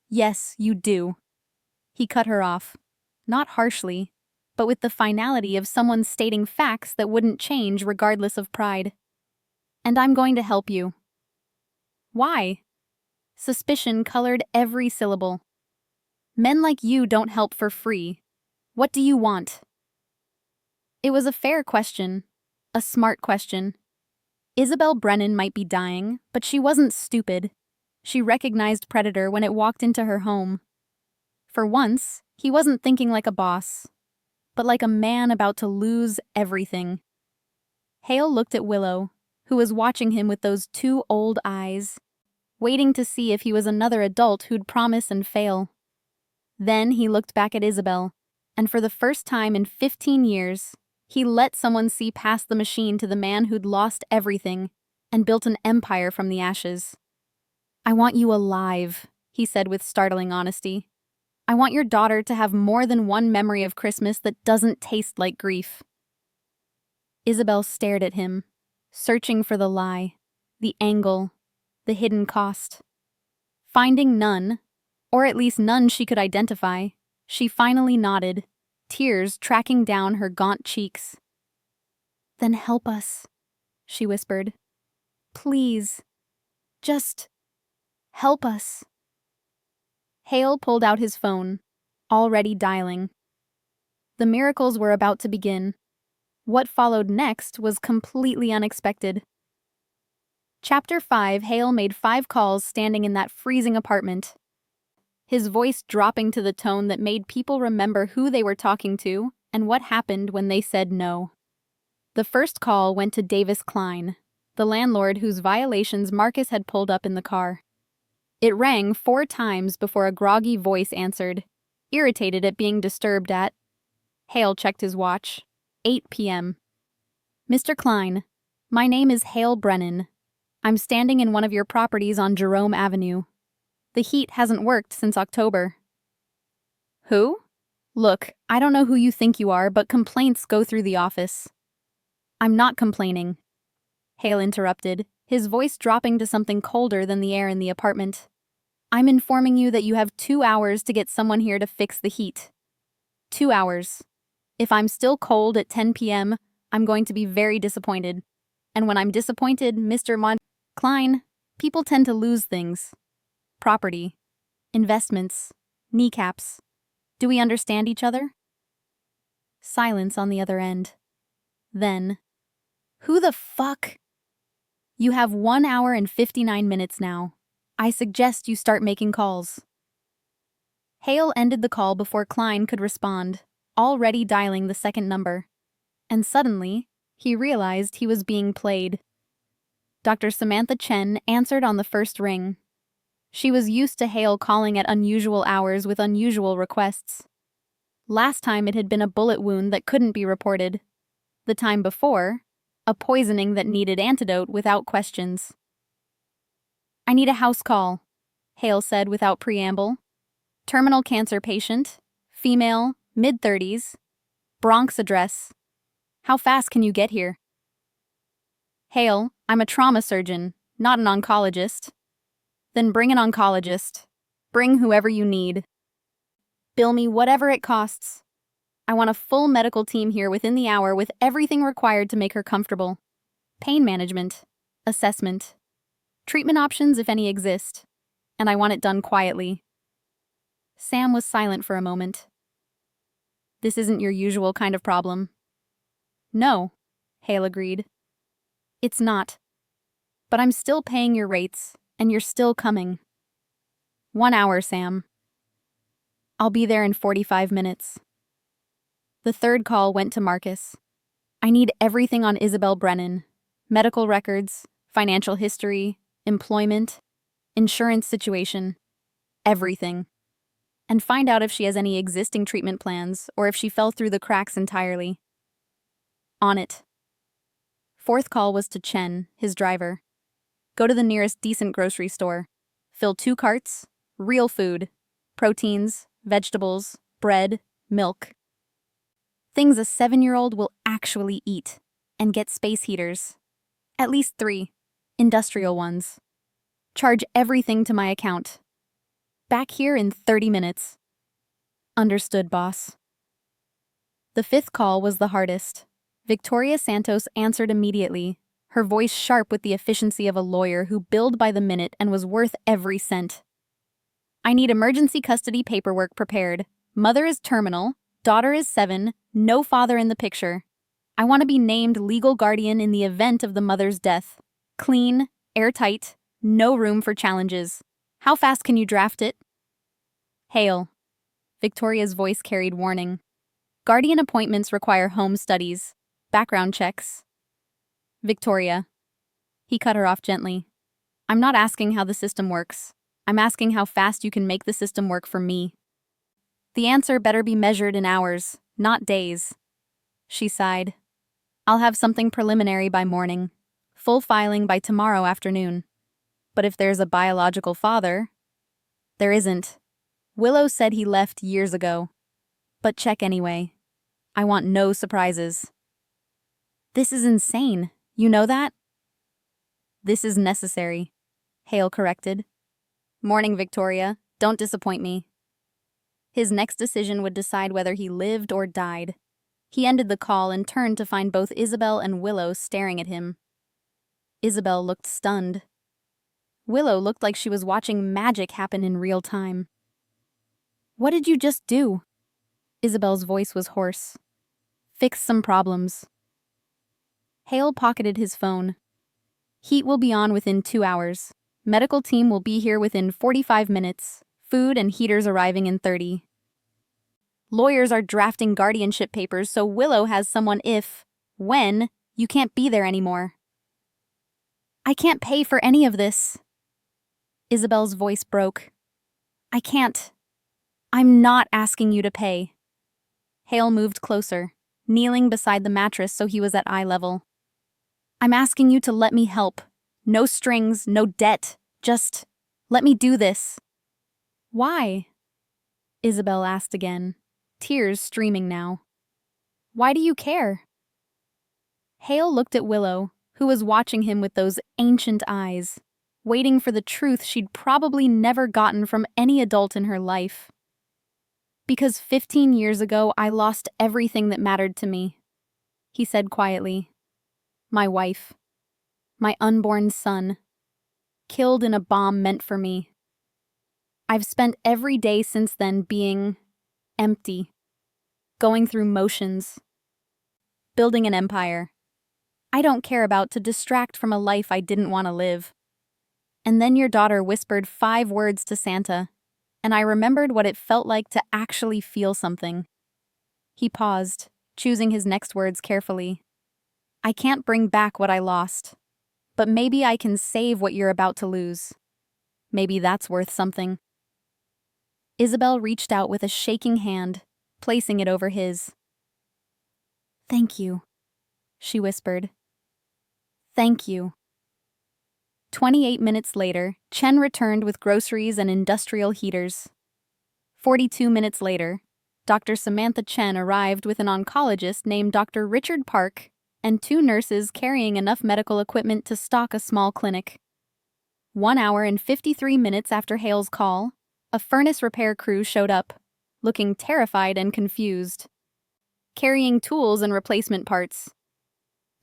"Yes, you do." He cut her off, not harshly, but with the finality of someone stating facts that wouldn't change regardless of pride. "And I'm going to help you." "Why?" Suspicion colored every syllable. "Men like you don't help for free. What do you want?" It was a fair question, a smart question. Isabel Brennan might be dying, but she wasn't stupid. She recognized Predator when it walked into her home. For once, he wasn't thinking like a boss, but like a man about to lose everything. Hale looked at Willow, who was watching him with those 2 old eyes, waiting to see if he was another adult who'd promise and fail. Then he looked back at Isabel, and for the first time in 15 years, he let someone see past the machine to the man who'd lost everything and built an empire from the ashes. "I want you alive," he said with startling honesty. "I want your daughter to have more than one memory of Christmas that doesn't taste like grief." Isabel stared at him, searching for the lie, the angle, the hidden cost. Finding none, or at least none she could identify, she finally nodded, tears tracking down her gaunt cheeks. "Then help us," she whispered. "Please. Just help us." Hale pulled out his phone, already dialing. The miracles were about to begin. What followed next was completely unexpected. Chapter 5. Hale made 5 calls standing in that freezing apartment, his voice dropping to the tone that made people remember who they were talking to and what happened when they said no. The first call went to Davis Klein, the landlord whose violations Marcus had pulled up in the car. It rang 4 times before a groggy voice answered, irritated at being disturbed at. Hale checked his watch. 8 p.m. Mr. Klein, my name is Hale Brennan. I'm standing in one of your properties on Jerome Avenue. The heat hasn't worked since October. Who? Look, I don't know who you think you are, but complaints go through the office. I'm not complaining. Hale interrupted, his voice dropping to something colder than the air in the apartment. I'm informing you that you have 2 hours to get someone here to fix the heat. 2 hours. If I'm still cold at 10 p.m., I'm going to be very disappointed. And when I'm disappointed, Mr. Klein, people tend to lose things. Property, investments, kneecaps. Do we understand each other? Silence on the other end. Then, who the fuck? You have 1 hour and 59 minutes now. I suggest you start making calls. Hale ended the call before Klein could respond, already dialing the second number. And suddenly, he realized he was being played. Dr. Samantha Chen answered on the first ring. She was used to Hale calling at unusual hours with unusual requests. Last time it had been a bullet wound that couldn't be reported. The time before, a poisoning that needed antidote without questions. I need a house call, Hale said without preamble. Terminal cancer patient, female, mid-30s, Bronx address. How fast can you get here? Hale, I'm a trauma surgeon, not an oncologist. Then bring an oncologist. Bring whoever you need. Bill me whatever it costs. I want a full medical team here within the hour with everything required to make her comfortable. Pain management, assessment, treatment options if any exist, and I want it done quietly. Sam was silent for a moment. This isn't your usual kind of problem. No, Hale agreed. It's not. But I'm still paying your rates, and you're still coming. 1 hour, Sam. I'll be there in 45 minutes. The third call went to Marcus. I need everything on Isabel Brennan. Medical records, financial history, employment, insurance situation. Everything. And find out if she has any existing treatment plans or if she fell through the cracks entirely. On it. Fourth call was to Chen, his driver. Go to the nearest decent grocery store. Fill 2 carts, real food, proteins, vegetables, bread, milk. Things a 7-year-old will actually eat. And get space heaters. At least 3. Industrial ones. Charge everything to my account. Back here in 30 minutes. Understood, boss. The 5th call was the hardest. Victoria Santos answered immediately, her voice sharp with the efficiency of a lawyer who billed by the minute and was worth every cent. I need emergency custody paperwork prepared. Mother is terminal, daughter is 7, no father in the picture. I want to be named legal guardian in the event of the mother's death. Clean, airtight, no room for challenges. How fast can you draft it? Hale. Victoria's voice carried warning. Guardian appointments require home studies, background checks. Victoria. He cut her off gently. I'm not asking how the system works. I'm asking how fast you can make the system work for me. The answer better be measured in hours, not days. She sighed. I'll have something preliminary by morning. Full filing by tomorrow afternoon. But if there's a biological father... There isn't. Willow said he left years ago. But check anyway. I want no surprises. This is insane. You know that? This is necessary, Hale corrected. Morning, Victoria. Don't disappoint me. His next decision would decide whether he lived or died. He ended the call and turned to find both Isabel and Willow staring at him. Isabel looked stunned. Willow looked like she was watching magic happen in real time. What did you just do? Isabel's voice was hoarse. Fix some problems. Hale pocketed his phone. Heat will be on within 2 hours. Medical team will be here within 45 minutes. Food and heaters arriving in 30. Lawyers are drafting guardianship papers so Willow has someone when, you can't be there anymore. I can't pay for any of this. Isabel's voice broke. I can't. I'm not asking you to pay. Hale moved closer, kneeling beside the mattress so he was at eye level. I'm asking you to let me help. No strings, no debt. Just let me do this. Why? Isabel asked again, tears streaming now. Why do you care? Hale looked at Willow, who was watching him with those ancient eyes, waiting for the truth she'd probably never gotten from any adult in her life. Because 15 years ago, I lost everything that mattered to me, he said quietly. My wife, my unborn son, killed in a bomb meant for me. I've spent every day since then being empty, going through motions, building an empire I don't care about to distract from a life I didn't want to live. And then your daughter whispered 5 words to Santa, and I remembered what it felt like to actually feel something. He paused, choosing his next words carefully. I can't bring back what I lost, but maybe I can save what you're about to lose. Maybe that's worth something. Isabel reached out with a shaking hand, placing it over his. Thank you, she whispered. Thank you. 28 minutes later, Chen returned with groceries and industrial heaters. 42 minutes later, Dr. Samantha Chen arrived with an oncologist named Dr. Richard Park and 2 nurses carrying enough medical equipment to stock a small clinic. 1 hour and 53 minutes after Hale's call, a furnace repair crew showed up, looking terrified and confused, carrying tools and replacement parts.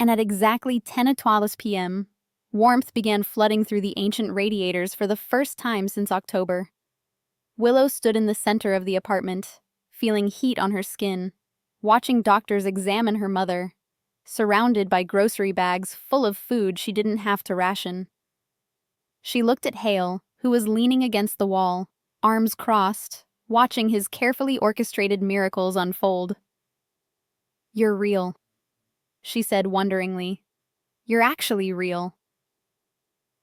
And at exactly 10:12 p.m., warmth began flooding through the ancient radiators for the first time since October. Willow stood in the center of the apartment, feeling heat on her skin, watching doctors examine her mother, surrounded by grocery bags full of food she didn't have to ration. She looked at Hale, who was leaning against the wall, arms crossed, watching his carefully orchestrated miracles unfold. You're real, she said wonderingly. You're actually real.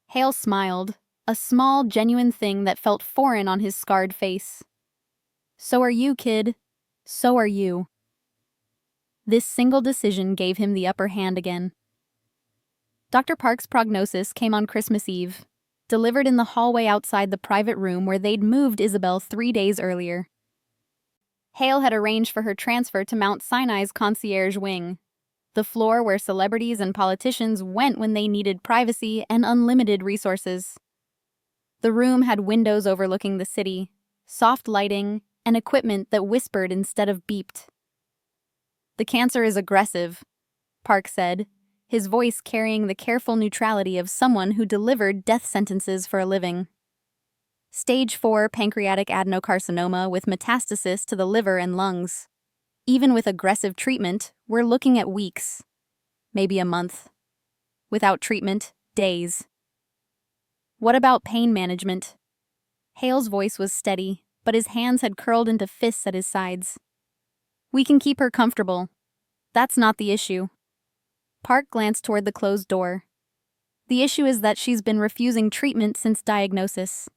Hale smiled, a small, genuine thing that felt foreign on his scarred face. So are you, kid. So are you. This single decision gave him the upper hand again. Dr. Park's prognosis came on Christmas Eve, delivered in the hallway outside the private room where they'd moved Isabel 3 days earlier. Hale had arranged for her transfer to Mount Sinai's concierge wing, the floor where celebrities and politicians went when they needed privacy and unlimited resources. The room had windows overlooking the city, soft lighting, and equipment that whispered instead of beeped. The cancer is aggressive, Park said, his voice carrying the careful neutrality of someone who delivered death sentences for a living. Stage 4 pancreatic adenocarcinoma with metastasis to the liver and lungs. Even with aggressive treatment, we're looking at weeks, maybe a month. Without treatment, days. What about pain management? Hale's voice was steady, but his hands had curled into fists at his sides. We can keep her comfortable. That's not the issue. Park glanced toward the closed door. The issue is that she's been refusing treatment since diagnosis.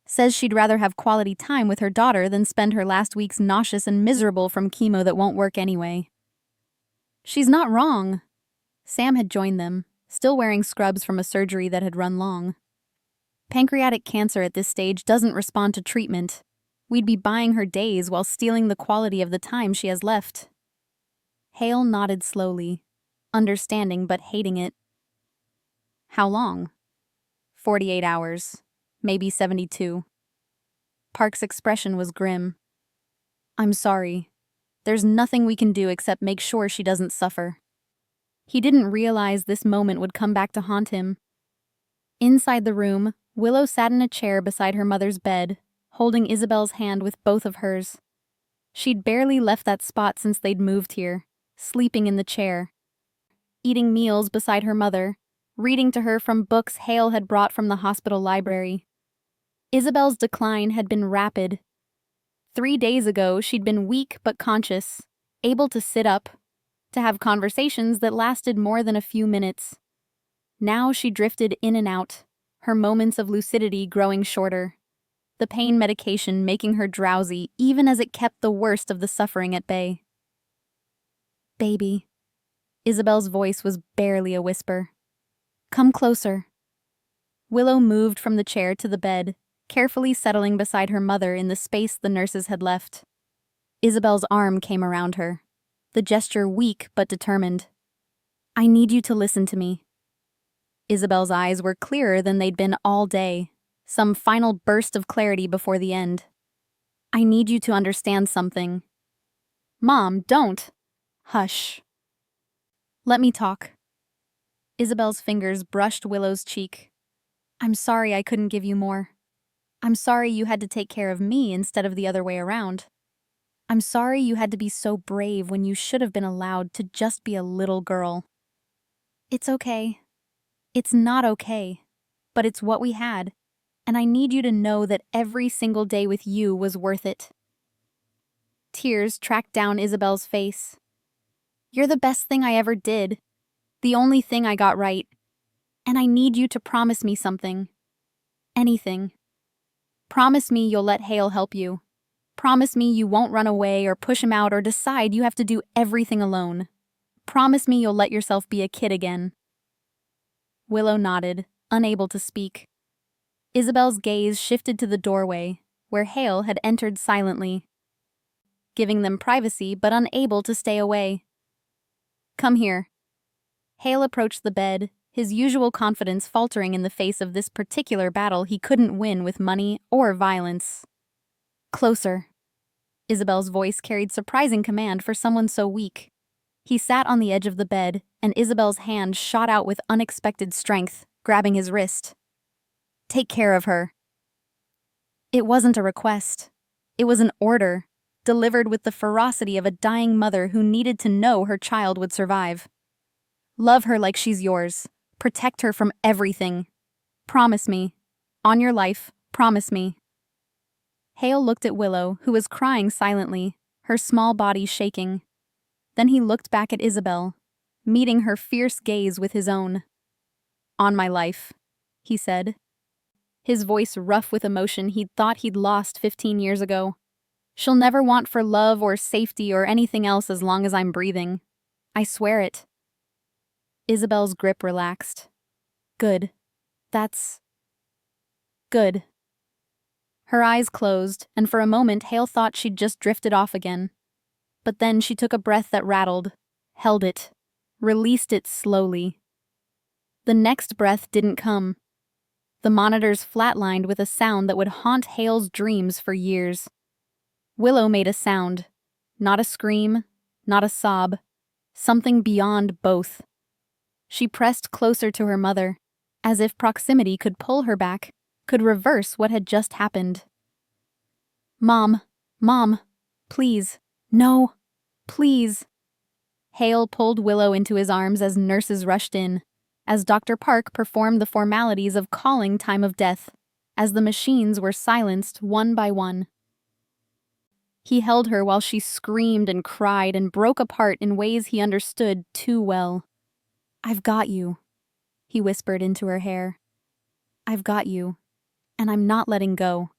Says she'd rather have quality time with her daughter than spend her last weeks nauseous and miserable from chemo that won't work anyway. She's not wrong. Sam had joined them, still wearing scrubs from a surgery that had run long. Pancreatic cancer at this stage doesn't respond to treatment. We'd be buying her days while stealing the quality of the time she has left. Hale nodded slowly, understanding but hating it. How long? 48 hours. Maybe 72. Park's expression was grim. I'm sorry. There's nothing we can do except make sure she doesn't suffer. He didn't realize this moment would come back to haunt him. Inside the room, Willow sat in a chair beside her mother's bed, holding Isabel's hand with both of hers. She'd barely left that spot since they'd moved here, sleeping in the chair, eating meals beside her mother, reading to her from books Hale had brought from the hospital library. Isabel's decline had been rapid. 3 days ago, she'd been weak but conscious, able to sit up, to have conversations that lasted more than a few minutes. Now she drifted in and out, her moments of lucidity growing shorter, the pain medication making her drowsy even as it kept the worst of the suffering at bay. "Baby." Isabel's voice was barely a whisper. "Come closer." Willow moved from the chair to the bed, carefully settling beside her mother in the space the nurses had left. Isabel's arm came around her, the gesture weak but determined. "I need you to listen to me." Isabel's eyes were clearer than they'd been all day, some final burst of clarity before the end. "I need you to understand something." "Mom, don't." "Hush." "Let me talk." Isabel's fingers brushed Willow's cheek. "I'm sorry I couldn't give you more. I'm sorry you had to take care of me instead of the other way around. I'm sorry you had to be so brave when you should have been allowed to just be a little girl. It's okay. It's not okay, but it's what we had, and I need you to know that every single day with you was worth it." Tears tracked down Isabel's face. "You're the best thing I ever did, the only thing I got right, and I need you to promise me something. Anything. Promise me you'll let Hale help you. Promise me you won't run away or push him out or decide you have to do everything alone. Promise me you'll let yourself be a kid again." Willow nodded, unable to speak. Isabel's gaze shifted to the doorway, where Hale had entered silently, giving them privacy but unable to stay away. "Come here." Hale approached the bed, his usual confidence faltering in the face of this particular battle he couldn't win with money or violence. "Closer." Isabel's voice carried surprising command for someone so weak. He sat on the edge of the bed, and Isabel's hand shot out with unexpected strength, grabbing his wrist. "Take care of her." It wasn't a request. It was an order, delivered with the ferocity of a dying mother who needed to know her child would survive. "Love her like she's yours. Protect her from everything. Promise me. On your life, promise me." Hale looked at Willow, who was crying silently, her small body shaking. Then he looked back at Isabel, meeting her fierce gaze with his own. "On my life," he said, his voice rough with emotion he'd thought he'd lost 15 years ago. "She'll never want for love or safety or anything else as long as I'm breathing. I swear it." Isabel's grip relaxed. "Good. That's good." Her eyes closed, and for a moment Hale thought she'd just drifted off again. But then she took a breath that rattled, held it, released it slowly. The next breath didn't come. The monitors flatlined with a sound that would haunt Hale's dreams for years. Willow made a sound. Not a scream, not a sob. Something beyond both. She pressed closer to her mother, as if proximity could pull her back, could reverse what had just happened. Mom, please, no, please." Hale pulled Willow into his arms as nurses rushed in, as Dr. Park performed the formalities of calling time of death, as the machines were silenced one by one. He held her while she screamed and cried and broke apart in ways he understood too well. "I've got you," he whispered into her hair. "I've got you, and I'm not letting go.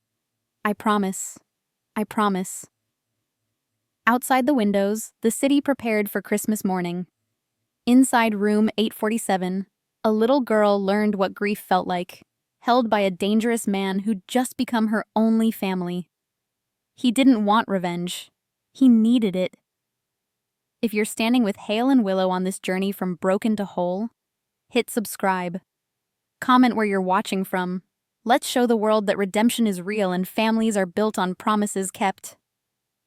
I promise. I promise." Outside the windows, the city prepared for Christmas morning. Inside room 847, a little girl learned what grief felt like, held by a dangerous man who'd just become her only family. He didn't want revenge. He needed it. If you're standing with Hale and Willow on this journey from broken to whole, hit subscribe. Comment where you're watching from. Let's show the world that redemption is real and families are built on promises kept.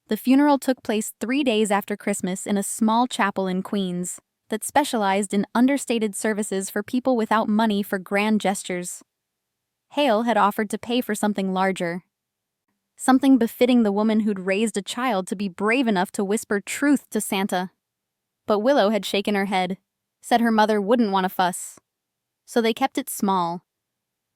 The funeral took place 3 days after Christmas in a small chapel in Queens that specialized in understated services for people without money for grand gestures. Hale had offered to pay for something larger. something befitting the woman who'd raised a child to be brave enough to whisper truth to Santa. But Willow had shaken her head, said her mother wouldn't want a fuss. So they kept it small.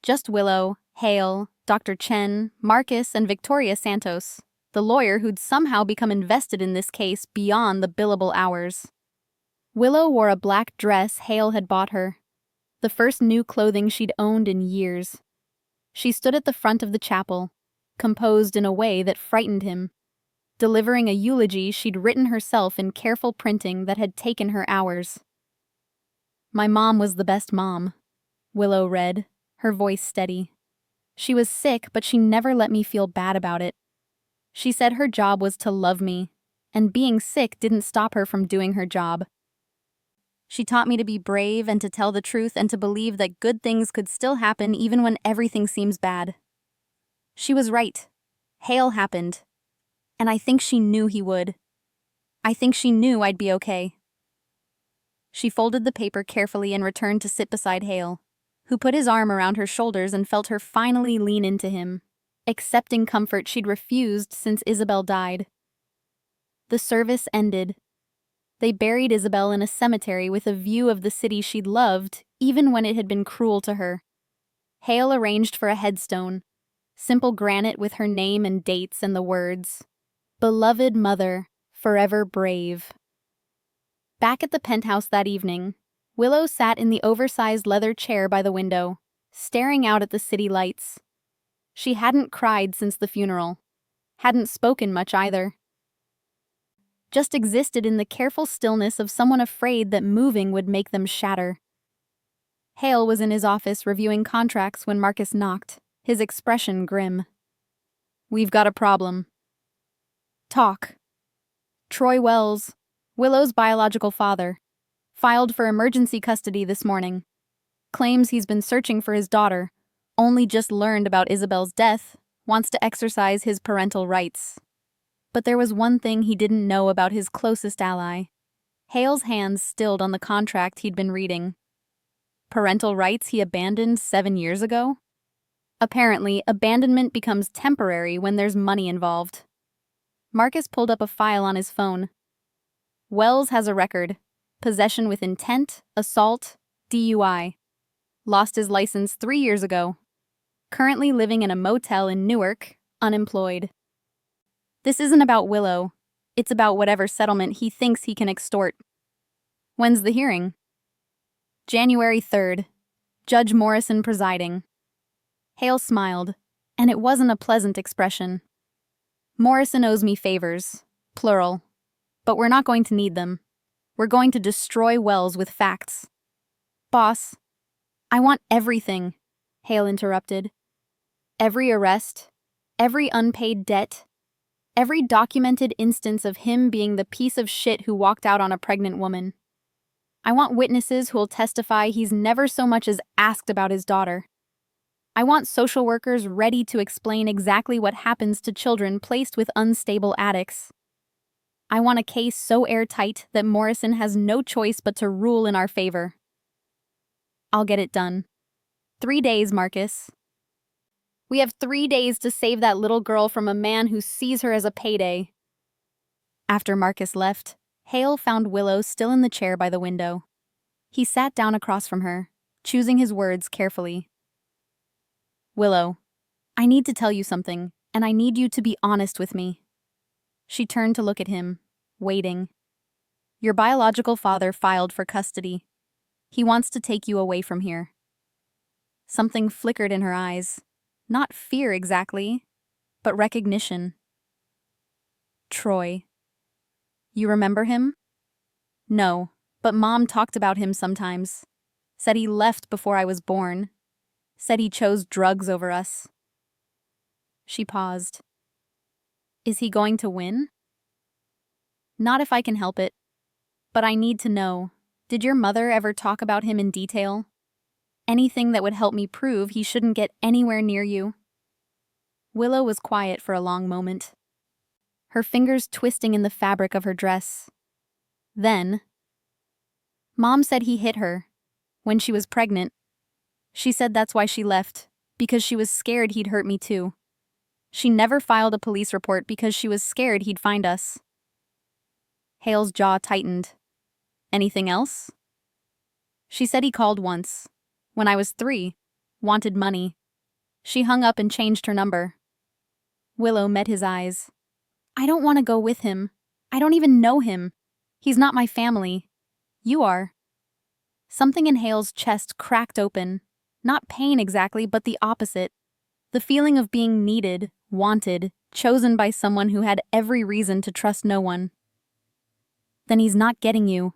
Just Willow, Hale, Dr. Chen, Marcus, and Victoria Santos, the lawyer who'd somehow become invested in this case beyond the billable hours. Willow wore a black dress Hale had bought her, the first new clothing she'd owned in years. She stood at the front of the chapel, composed in a way that frightened him, delivering a eulogy she'd written herself in careful printing that had taken her hours. "My mom was the best mom," Willow read, her voice steady. "She was sick, but she never let me feel bad about it. She said her job was to love me, and being sick didn't stop her from doing her job. She taught me to be brave and to tell the truth and to believe that good things could still happen even when everything seems bad. She was right. Hale happened. And I think she knew he would. I think she knew I'd be okay." She folded the paper carefully and returned to sit beside Hale, who put his arm around her shoulders and felt her finally lean into him, accepting comfort she'd refused since Isabel died. The service ended. They buried Isabel in a cemetery with a view of the city she'd loved, even when it had been cruel to her. Hale arranged for a headstone, simple granite with her name and dates and the words, "Beloved Mother, forever brave." Back at the penthouse that evening, Willow sat in the oversized leather chair by the window, staring out at the city lights. She hadn't cried since the funeral, hadn't spoken much either. Just existed in the careful stillness of someone afraid that moving would make them shatter. Hale was in his office reviewing contracts when Marcus knocked, his expression grim. "We've got a problem." "Talk." "Troy Wells, Willow's biological father, filed for emergency custody this morning. Claims he's been searching for his daughter, only just learned about Isabel's death, wants to exercise his parental rights." But there was one thing he didn't know about his closest ally. Hale's hands stilled on the contract he'd been reading. Parental rights he abandoned 7 years ago? Apparently, abandonment becomes temporary when there's money involved. Marcus pulled up a file on his phone. Wells has a record: possession with intent, assault, DUI. Lost his license 3 years ago. Currently living in a motel in Newark, unemployed. This isn't about Willow. It's about whatever settlement he thinks he can extort. When's the hearing? January 3rd. Judge Morrison presiding. Hale smiled, and it wasn't a pleasant expression. "Morrison owes me favors, plural. But we're not going to need them. We're going to destroy Wells with facts." "Boss, I want everything," Hale interrupted. "Every arrest, every unpaid debt, every documented instance of him being the piece of shit who walked out on a pregnant woman. I want witnesses who'll testify he's never so much as asked about his daughter. I want social workers ready to explain exactly what happens to children placed with unstable addicts. I want a case so airtight that Morrison has no choice but to rule in our favor. I'll get it done. 3 days, Marcus. We have 3 days to save that little girl from a man who sees her as a payday." After Marcus left, Hale found Willow still in the chair by the window. He sat down across from her, choosing his words carefully. "Willow, I need to tell you something, and I need you to be honest with me." She turned to look at him, waiting. "Your biological father filed for custody. He wants to take you away from here." Something flickered in her eyes. Not fear exactly, but recognition. "Troy. You remember him?" "No, but Mom talked about him sometimes. Said he left before I was born. Said he chose drugs over us." She paused. "Is he going to win?" "Not if I can help it. But I need to know, did your mother ever talk about him in detail? Anything that would help me prove he shouldn't get anywhere near you?" Willow was quiet for a long moment, her fingers twisting in the fabric of her dress. Then, "Mom said he hit her when she was pregnant. She said that's why she left, because she was scared he'd hurt me too. She never filed a police report because she was scared he'd find us. Hale's jaw tightened. Anything else? She said he called once. When I was 3. Wanted money. She hung up and changed her number. Willow met his eyes. I don't want to go with him. I don't even know him. He's not my family. You are. Something in Hale's chest cracked open. Not pain exactly, but the opposite. The feeling of being needed, wanted, chosen by someone who had every reason to trust no one. Then he's not getting you,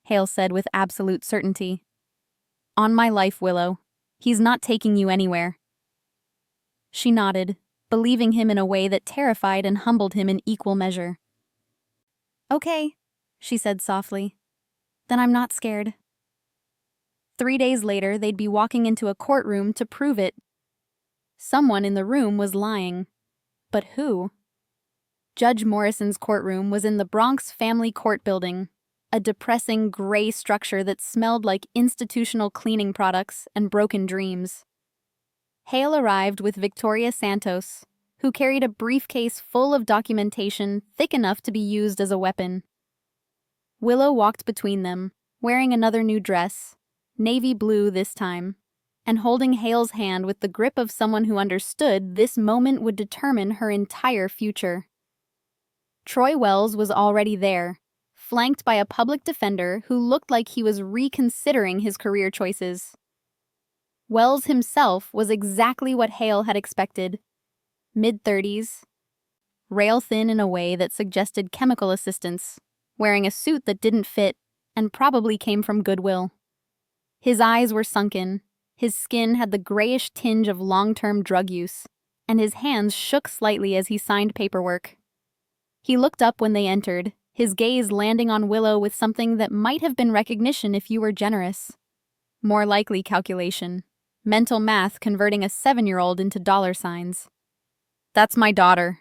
Hale said with absolute certainty. On my life, Willow. He's not taking you anywhere. She nodded, believing him in a way that terrified and humbled him in equal measure. Okay, she said softly. Then I'm not scared. 3 days later, they'd be walking into a courtroom to prove it. Someone in the room was lying. But who? Judge Morrison's courtroom was in the Bronx Family Court Building, a depressing gray structure that smelled like institutional cleaning products and broken dreams. Hale arrived with Victoria Santos, who carried a briefcase full of documentation thick enough to be used as a weapon. Willow walked between them, wearing another new dress, navy blue this time, and holding Hale's hand with the grip of someone who understood this moment would determine her entire future. Troy Wells was already there, flanked by a public defender who looked like he was reconsidering his career choices. Wells himself was exactly what Hale had expected. Mid-30s, rail-thin in a way that suggested chemical assistance, wearing a suit that didn't fit and probably came from Goodwill. His eyes were sunken, his skin had the grayish tinge of long-term drug use, and his hands shook slightly as he signed paperwork. He looked up when they entered, his gaze landing on Willow with something that might have been recognition if you were generous. More likely calculation. Mental math converting a 7-year-old into dollar signs. That's my daughter,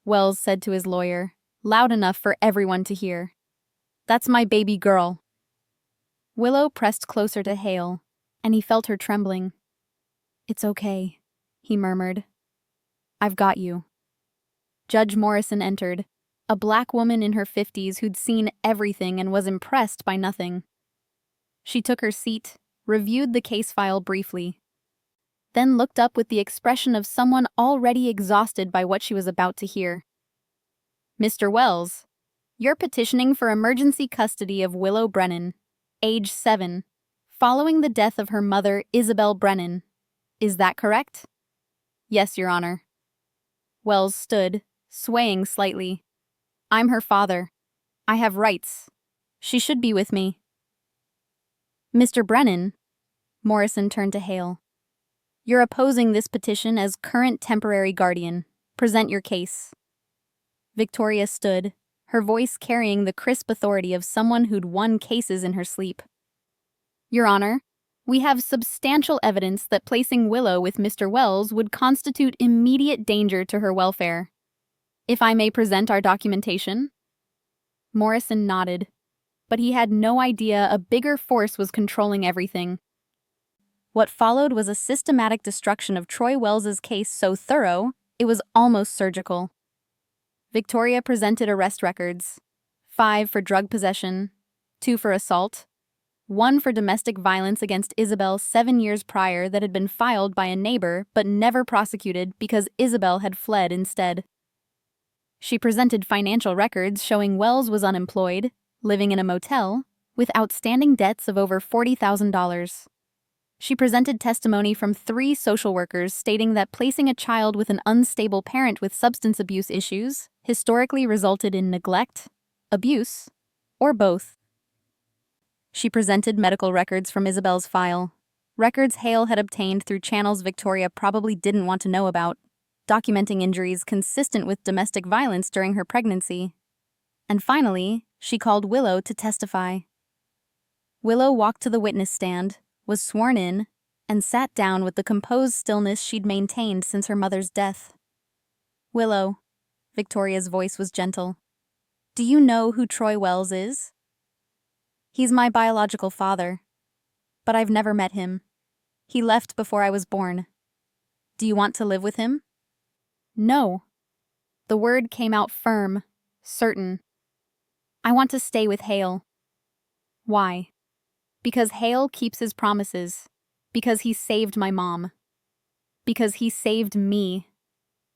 Wells said to his lawyer, loud enough for everyone to hear. That's my baby girl. Willow pressed closer to Hale, and he felt her trembling. It's okay, he murmured. I've got you. Judge Morrison entered, a black woman in her 50s who'd seen everything and was impressed by nothing. She took her seat, reviewed the case file briefly, then looked up with the expression of someone already exhausted by what she was about to hear. Mr. Wells, you're petitioning for emergency custody of Willow Brennan, age 7, following the death of her mother, Isabel Brennan. Is that correct? Yes, Your Honor. Wells stood, swaying slightly. I'm her father. I have rights. She should be with me. Mr. Brennan, Morrison turned to Hale. You're opposing this petition as current temporary guardian. Present your case. Victoria stood, her voice carrying the crisp authority of someone who'd won cases in her sleep. Your Honor, we have substantial evidence that placing Willow with Mr. Wells would constitute immediate danger to her welfare. If I may present our documentation? Morrison nodded, but he had no idea a bigger force was controlling everything. What followed was a systematic destruction of Troy Wells's case so thorough, it was almost surgical. Victoria presented arrest records, 5 for drug possession, 2 for assault, 1 for domestic violence against Isabel 7 years prior that had been filed by a neighbor but never prosecuted because Isabel had fled instead. She presented financial records showing Wells was unemployed, living in a motel, with outstanding debts of over $40,000. She presented testimony from 3 social workers stating that placing a child with an unstable parent with substance abuse issues historically resulted in neglect, abuse, or both. She presented medical records from Isabel's file, records Hale had obtained through channels Victoria probably didn't want to know about, documenting injuries consistent with domestic violence during her pregnancy. And finally, she called Willow to testify. Willow walked to the witness stand, was sworn in, and sat down with the composed stillness she'd maintained since her mother's death. Willow, Victoria's voice was gentle. Do you know who Troy Wells is? He's my biological father, but I've never met him. He left before I was born. Do you want to live with him? No. The word came out firm, certain. I want to stay with Hale. Why? Because Hale keeps his promises. Because he saved my mom. Because he saved me.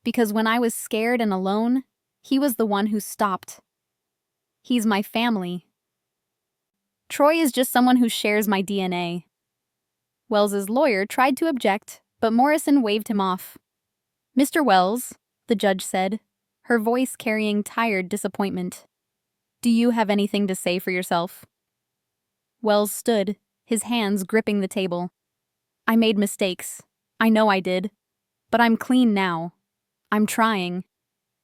Because when I was scared and alone, he was the one who stopped. He's my family. Troy is just someone who shares my DNA. Wells's lawyer tried to object, but Morrison waved him off. Mr. Wells, the judge said, her voice carrying tired disappointment. Do you have anything to say for yourself? Wells stood, his hands gripping the table. I made mistakes. I know I did. But I'm clean now. I'm trying.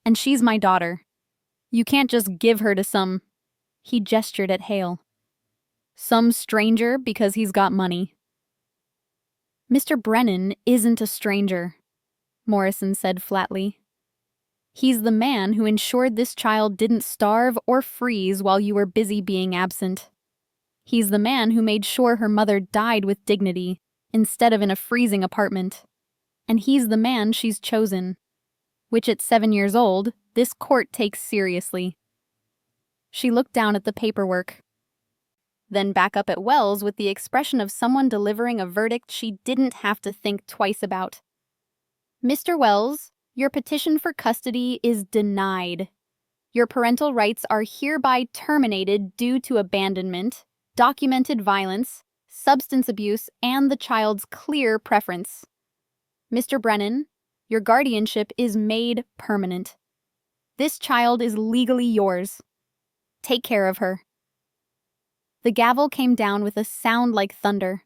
And she's my daughter. You can't just give her to some... He gestured at Hale. Some stranger because he's got money. Mr. Brennan isn't a stranger, Morrison said flatly. He's the man who ensured this child didn't starve or freeze while you were busy being absent. He's the man who made sure her mother died with dignity instead of in a freezing apartment. And he's the man she's chosen, which at 7 years old, this court takes seriously. She looked down at the paperwork, then back up at Wells with the expression of someone delivering a verdict she didn't have to think twice about. Mr. Wells, your petition for custody is denied. Your parental rights are hereby terminated due to abandonment, documented violence, substance abuse, and the child's clear preference. Mr. Brennan, your guardianship is made permanent. This child is legally yours. Take care of her. The gavel came down with a sound like thunder.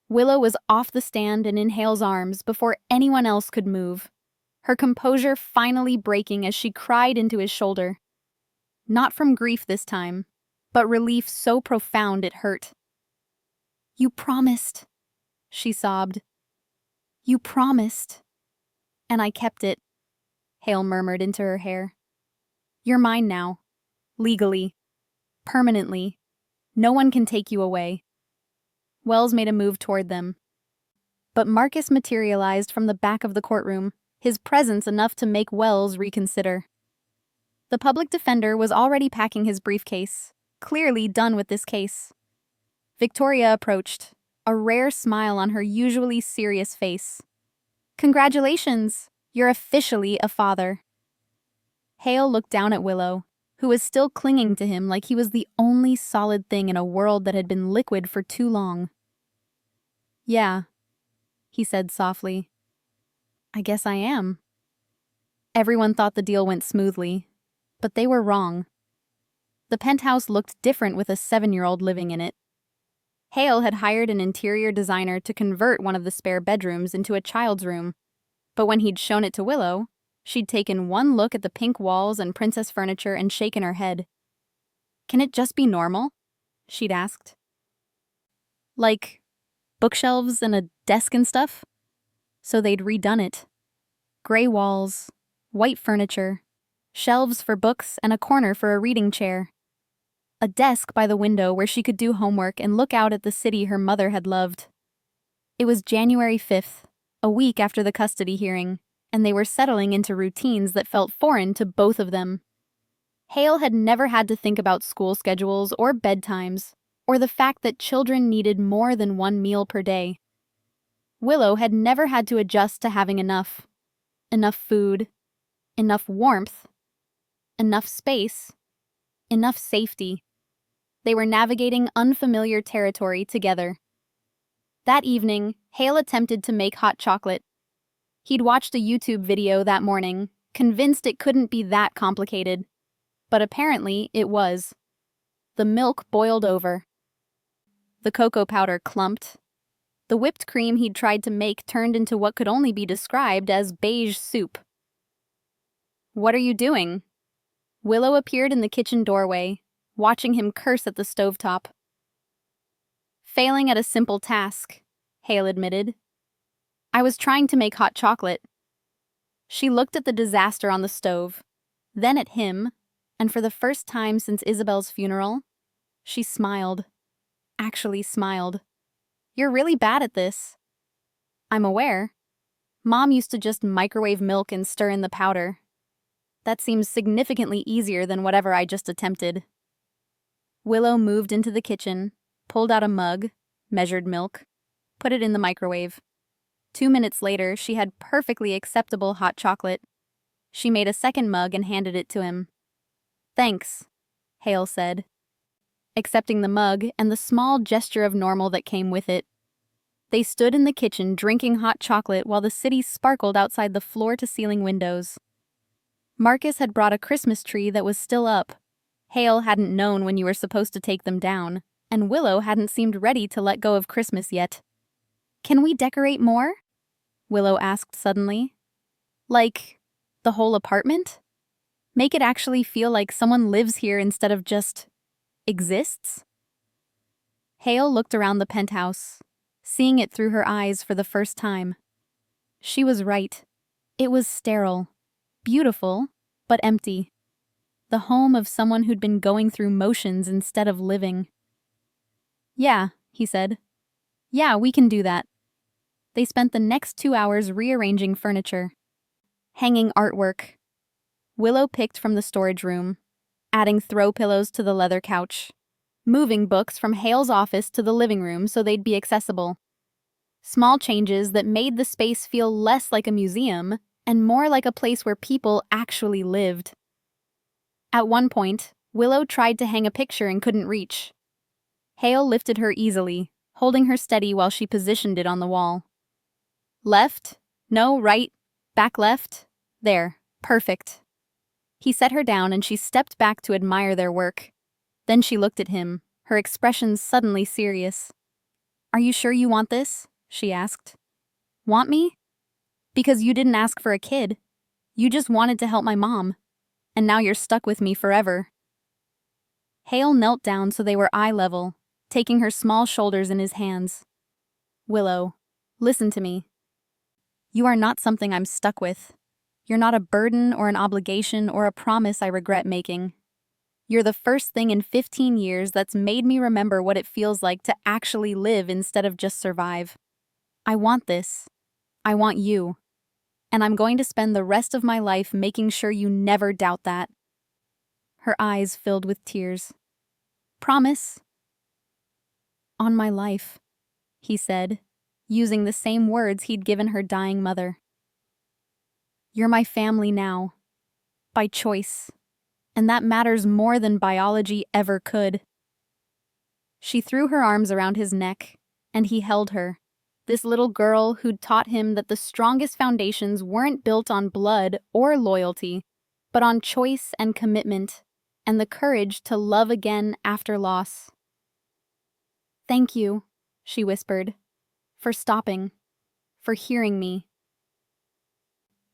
Willow was off the stand and in Hale's arms before anyone else could move, her composure finally breaking as she cried into his shoulder. Not from grief this time, but relief so profound it hurt. You promised, she sobbed. You promised. And I kept it, Hale murmured into her hair. You're mine now. Legally. Permanently. No one can take you away. Wells made a move toward them. But Marcus materialized from the back of the courtroom, his presence enough to make Wells reconsider. The public defender was already packing his briefcase, clearly done with this case. Victoria approached, a rare smile on her usually serious face. Congratulations! You're officially a father. Hale looked down at Willow, who was still clinging to him like he was the only solid thing in a world that had been liquid for too long. Yeah, he said softly. I guess I am. Everyone thought the deal went smoothly, but they were wrong. The penthouse looked different with a 7-year-old living in it. Hale had hired an interior designer to convert one of the spare bedrooms into a child's room, but when he'd shown it to Willow, she'd taken one look at the pink walls and princess furniture and shaken her head. Can it just be normal? She'd asked. Like bookshelves and a desk and stuff? So they'd redone it. Gray walls, white furniture, shelves for books and a corner for a reading chair. A desk by the window where she could do homework and look out at the city her mother had loved. It was January 5th, a week after the custody hearing, and they were settling into routines that felt foreign to both of them. Hale had never had to think about school schedules or bedtimes, or the fact that children needed more than one meal per day. Willow had never had to adjust to having enough. Enough food, enough warmth, enough space, enough safety. They were navigating unfamiliar territory together. That evening, Hale attempted to make hot chocolate. He'd watched a YouTube video that morning, convinced it couldn't be that complicated. But apparently, it was. The milk boiled over. The cocoa powder clumped. The whipped cream he'd tried to make turned into what could only be described as beige soup. What are you doing? Willow appeared in the kitchen doorway, watching him curse at the stovetop. Failing at a simple task, Hale admitted. I was trying to make hot chocolate. She looked at the disaster on the stove, then at him, and for the first time since Isabel's funeral, she smiled. Actually smiled. You're really bad at this. I'm aware. Mom used to just microwave milk and stir in the powder. That seems significantly easier than whatever I just attempted. Willow moved into the kitchen, pulled out a mug, measured milk, put it in the microwave. 2 minutes later, she had perfectly acceptable hot chocolate. She made a second mug and handed it to him. "Thanks," Hale said, accepting the mug and the small gesture of normal that came with it. They stood in the kitchen drinking hot chocolate while the city sparkled outside the floor-to-ceiling windows. Marcus had brought a Christmas tree that was still up. Hale hadn't known when you were supposed to take them down, and Willow hadn't seemed ready to let go of Christmas yet. "Can we decorate more?" Willow asked suddenly. "Like, the whole apartment? Make it actually feel like someone lives here instead of just exists?" Hale looked around the penthouse, seeing it through her eyes for the first time. She was right. It was sterile, beautiful, but empty. The home of someone who'd been going through motions instead of living. "Yeah," he said. "Yeah, we can do that." They spent the next 2 hours rearranging furniture, hanging artwork. Willow picked from the storage room, adding throw pillows to the leather couch, moving books from Hale's office to the living room so they'd be accessible. Small changes that made the space feel less like a museum and more like a place where people actually lived. At one point, Willow tried to hang a picture and couldn't reach. Hale lifted her easily, holding her steady while she positioned it on the wall. "Left? No, right? Back left? There. Perfect." He set her down and she stepped back to admire their work. Then she looked at him, her expression suddenly serious. "Are you sure you want this?" she asked. "Want me?" "Because you didn't ask for a kid. You just wanted to help my mom. And now you're stuck with me forever." Hale knelt down so they were eye level, taking her small shoulders in his hands. "Willow, listen to me. You are not something I'm stuck with. You're not a burden or an obligation or a promise I regret making. You're the first thing in 15 years that's made me remember what it feels like to actually live instead of just survive. I want this. I want you. And I'm going to spend the rest of my life making sure you never doubt that." Her eyes filled with tears. "Promise?" "On my life," he said, using the same words he'd given her dying mother. "You're my family now. By choice. And that matters more than biology ever could." She threw her arms around his neck, and he held her. This little girl who'd taught him that the strongest foundations weren't built on blood or loyalty, but on choice and commitment, and the courage to love again after loss. "Thank you," she whispered, "for stopping, for hearing me,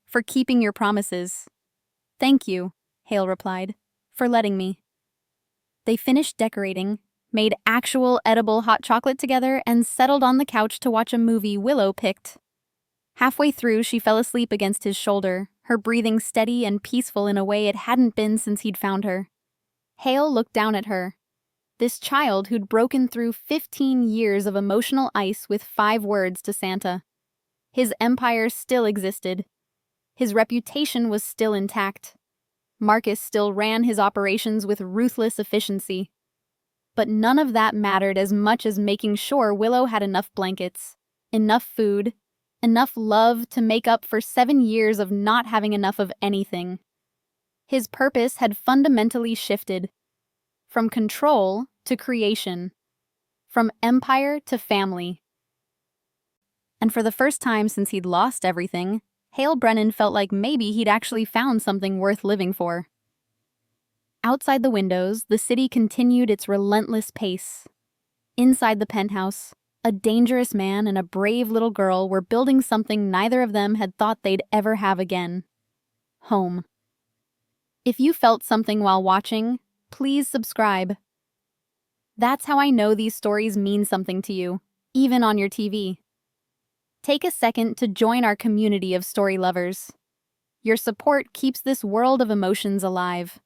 for keeping your promises." "Thank you," Hale replied, "for letting me." They finished decorating, made actual edible hot chocolate together, and settled on the couch to watch a movie Willow picked. Halfway through, she fell asleep against his shoulder, her breathing steady and peaceful in a way it hadn't been since he'd found her. Hale looked down at her, this child who'd broken through 15 years of emotional ice with 5 words to Santa. His empire still existed. His reputation was still intact. Marcus still ran his operations with ruthless efficiency. But none of that mattered as much as making sure Willow had enough blankets, enough food, enough love to make up for 7 years of not having enough of anything. His purpose had fundamentally shifted. From control to creation. From empire to family. And for the first time since he'd lost everything, Hale Brennan felt like maybe he'd actually found something worth living for. Outside the windows, the city continued its relentless pace. Inside the penthouse, a dangerous man and a brave little girl were building something neither of them had thought they'd ever have again. Home. If you felt something while watching, please subscribe. That's how I know these stories mean something to you, even on your TV. Take a second to join our community of story lovers. Your support keeps this world of emotions alive.